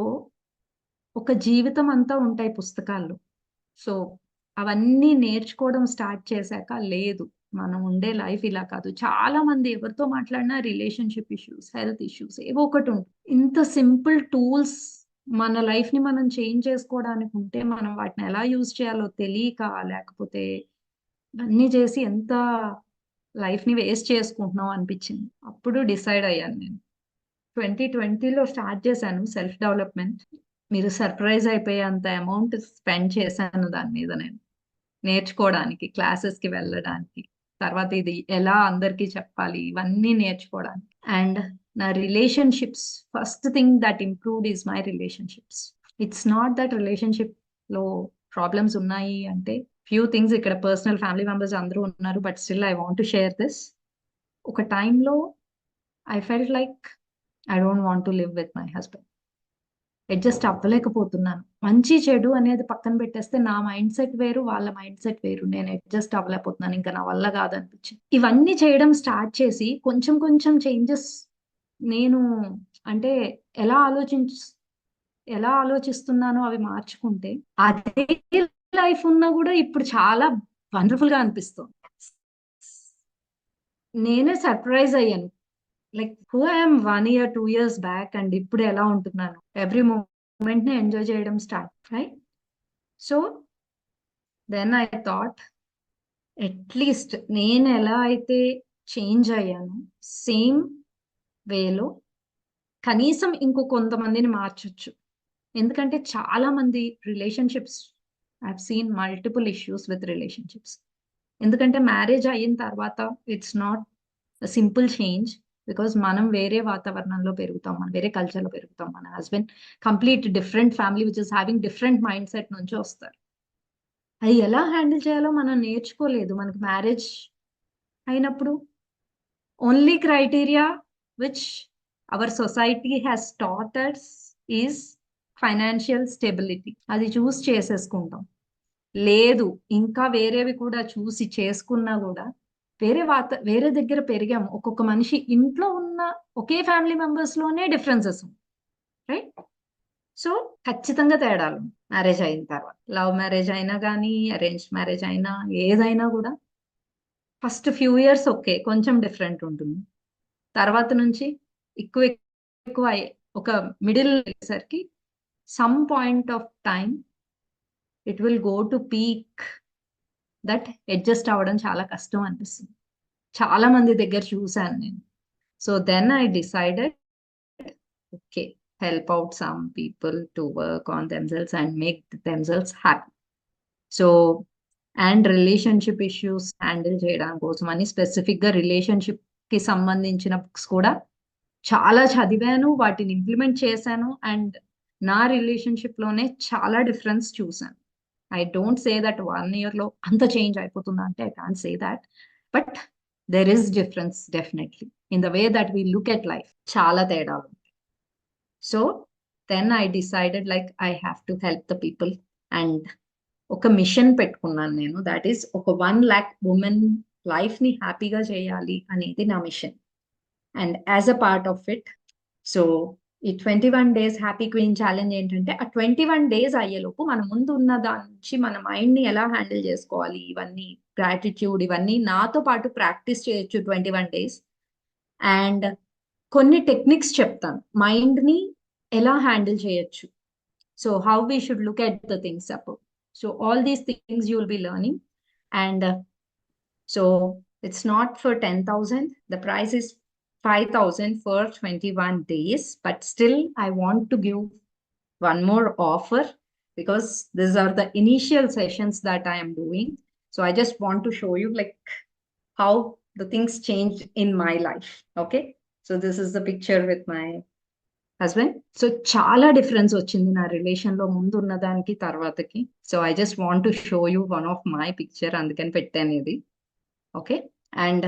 [SPEAKER 1] ఒక జీవితం అంతా ఉంటాయి పుస్తకాల్లో. సో అవన్నీ నేర్చుకోవడం స్టార్ట్ చేశాక, లేదు మనం ఉండే లైఫ్ ఇలా కాదు. చాలా మంది ఎవరితో మాట్లాడినా రిలేషన్షిప్ ఇష్యూస్, హెల్త్ ఇష్యూస్ ఏవో ఒకటి ఉంటుంది. ఇంత సింపుల్ టూల్స్ మన లైఫ్ ని మనం చేంజ్ చేసుకోవడానికి ఉంటే, మనం వాటిని ఎలా యూజ్ చేయాలో తెలియక, లేకపోతే అన్నీ చేసి ఎంత లైఫ్ ని వేస్ట్ చేసుకుంటున్నాం అనిపించింది. అప్పుడు డిసైడ్ అయ్యాను నేను. 2020లో స్టార్ట్ చేశాను సెల్ఫ్ డెవలప్మెంట్. మీరు సర్ప్రైజ్ అయిపోయే అంత అమౌంట్ స్పెండ్ చేశాను దాని మీద, నేను నేర్చుకోవడానికి, క్లాసెస్ కి వెళ్ళడానికి, తర్వాత ఇది ఎలా అందరికీ చెప్పాలి ఇవన్నీ నేర్చుకోవడానికి. అండ్ నా relationships, first thing that improved is my relationships. It's not that relationship లో ప్రాబ్లమ్స్ ఉన్నాయి అంటే, ఫ్యూ థింగ్స్ ఇక్కడ పర్సనల్ ఫ్యామిలీ మెంబర్స్ అందరూ ఉన్నారు, but still I want to share this. ఒక టైంలో I felt like I don't want to live with my husband. Adjust అవ్వలేకపోతున్నాను. మంచి చెడు అనేది పక్కన పెట్టేస్తే, నా మైండ్ సెట్ వేరు, వాళ్ళ మైండ్ సెట్ వేరు. నేను అడ్జస్ట్ అవ్వలేకపోతున్నాను, ఇంకా నా వల్ల కాదనిపించింది. ఇవన్నీ చేయడం స్టార్ట్ చేసి కొంచెం కొంచెం చేంజెస్ నేను అంటే ఎలా ఆలోచిస్తున్నానో అవి మార్చుకుంటే, అదే లైఫ్ ఉన్నా కూడా ఇప్పుడు చాలా వండర్ఫుల్ గా అనిపిస్తుంది. నేనే సర్ప్రైజ్ అయ్యాను, like who I'm 1 year 2 years back and ఇప్పుడు ఎలా ఉంటున్నాను. ఎవ్రీ మూమెంట్ ని ఎంజాయ్ చేయడం start, right? So then I thought, at least నేను ఎలా అయితే చేంజ్ అయ్యాను, సేమ్ వేలో కనీసం ఇంకో కొంతమందిని మార్చొచ్చు. ఎందుకంటే చాలా మంది relationships, I have seen multiple issues with relationships. ఎందుకంటే మ్యారేజ్ అయిన తర్వాత it's not simple change, because మనం వేరే వాతావరణంలో పెరుగుతాం, మనం వేరే కల్చర్ లో పెరుగుతాం. మన husband complete different family which is having different mind set నుంచి వస్తారు. అది ఎలా హ్యాండిల్ చేయాలో మనం నేర్చుకోలేదు. మనకి మ్యారేజ్ అయినప్పుడు only criteria which our society has taught us is financial stability. అది చూస్ చేసేసుకుంటాం. లేదు ఇంకా వేరేవి కూడా చూసి చేసుకున్నా కూడా, వేరే దగ్గర పెరిగాము. ఒక్కొక్క మనిషి ఇంట్లో ఉన్న ఒకే ఫ్యామిలీ మెంబర్స్ లోనే డిఫరెన్సెస్, రైట్? సో ఖచ్చితంగా తేడాలు మ్యారేజ్ అయిన తర్వాత. లవ్ మ్యారేజ్ అయినా కానీ, అరేంజ్ మ్యారేజ్ అయినా, ఏదైనా కూడా ఫస్ట్ ఫ్యూ ఇయర్స్ ఓకే, కొంచెం డిఫరెంట్ ఉంటుంది. తర్వాత నుంచి ఎక్కువ ఎక్కువ ఒక మిడిల్ సరికి some point of time it will go to peak that adjust అవ్వడం చాలా కష్టం అనిపిస్తుంది. చాలా మంది దగ్గర చూశాను నేను. So then I decided, okay, help out some people to work on themselves and make themselves happy. So and relationship issues handle చేయడం కోసం అని స్పెసిఫిక్గా రిలేషన్షిప్కి సంబంధించిన బుక్స్ కూడా చాలా చదివాను, వాటిని ఇంప్లిమెంట్ చేశాను. అండ్ నా రిలేషన్షిప్లోనే చాలా డిఫరెన్స్ చూశాను. ఐ డోంట్ సే దట్ 1 yearలో అంత చేంజ్ అయిపోతుందా అంటే I can't say that, but there is difference definitely in the way that we look at life. చాలా తేడాలు. So then I decided like I have to help the people. And ఒక మిషన్ పెట్టుకున్నాను నేను, దాట్ ఈస్ ఒక 1 lakh ఉమెన్ లైఫ్ని హ్యాపీగా చేయాలి అనేది నా mission. And as a part of it, so ఈ 21 days హ్యాపీ క్వీన్ ఛాలెంజ్ ఏంటంటే, ఆ 21 days అయ్యేలోపు మన ముందు ఉన్న దాని నుంచి మన మైండ్ని ఎలా హ్యాండిల్ చేసుకోవాలి, ఇవన్నీ గ్రాటిట్యూడ్ ఇవన్నీ నాతో పాటు ప్రాక్టీస్ చేయొచ్చు 21 days. అండ్ కొన్ని టెక్నిక్స్ చెప్తాను మైండ్ని ఎలా హ్యాండిల్ చేయొచ్చు. So how we should look at the things about. So all these things you will be learning. And so it's not for 10,000. The price is 5,000 for 21 days. But still, I want to give one more offer because these are the initial sessions that I am doing. So I just want to show you like how the things changed in my life. Okay. So this is the picture with my husband. So చాలా డిఫరెన్స్ వచ్చింది నా రిలేషన్లో ముందు ఉన్న దానికి తర్వాతకి. So I just want to show you one of my picture, అందుకని పెట్టాను ఇది. Okay. And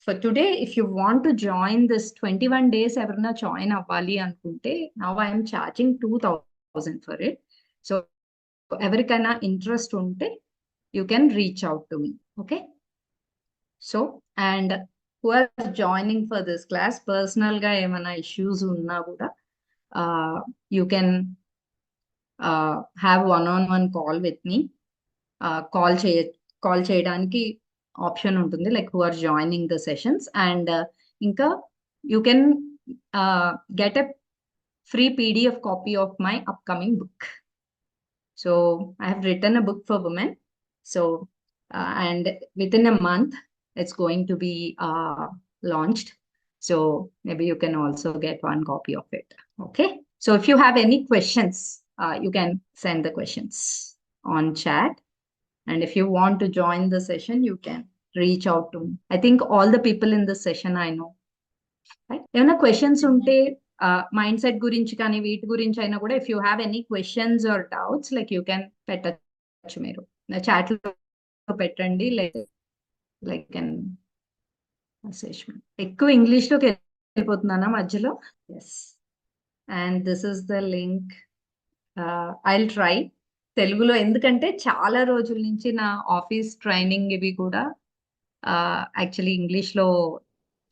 [SPEAKER 1] for today if you want to join this 21 days ఎవరైనా జాయిన్ అవ్వాలి అనుకుంటే, now I'm charging 2,000 for it. So ఎవరికైనా ఇంట్రెస్ట్ ఉంటే you can reach out to me. Okay. So and who are joining for this class, personal ga emana issues unna kuda you can have one-on-one call with me. call cheyadaniki option untundi, like who are joining the sessions. And inka you can get a free PDF copy of my upcoming book. So I have written a book for women. So and within a month it's going to be launched. So maybe you can also get one copy of it. Okay. So if you have any questions, you can send the questions on chat. And if you want to join the session, you can reach out to me. I think all the people in this session I know. Right? Evana questions unte mindset gurinchi kani veeti gurinchi aina kuda, if you have any questions or doubts, like you can petachchu meeru na chat lo pettandi, like an assessment. ఎక్కువ ఇంగ్లీష్లోకి వెళ్ళిపోతున్నానా మధ్యలో? Yes. And this is the link. I'll try తెలుగులో, ఎందుకంటే చాలా రోజుల నుంచి నా ఆఫీస్ ట్రైనింగ్ ఇవి కూడా యాక్చువల్లీ ఇంగ్లీష్లో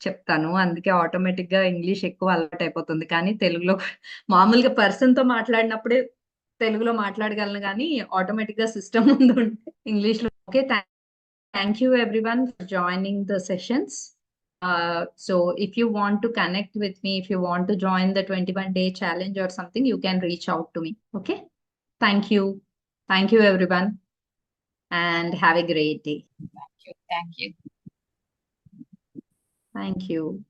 [SPEAKER 1] చెప్తాను, అందుకే ఆటోమేటిక్గా ఇంగ్లీష్ ఎక్కువ అలవాటు అయిపోతుంది. కానీ తెలుగులో మామూలుగా పర్సన్తో మాట్లాడినప్పుడే తెలుగులో మాట్లాడగలను, కానీ ఆటోమేటిక్గా సిస్టమ్ ముందు ఉంటే ఇంగ్లీష్లో. Okay. Thank you everyone for joining the sessions. So if you want to connect with me, if you want to join the 21-day challenge or something, you can reach out to me. Okay. Thank you. Thank you everyone. And have a great day.
[SPEAKER 2] Thank you.
[SPEAKER 1] Thank you.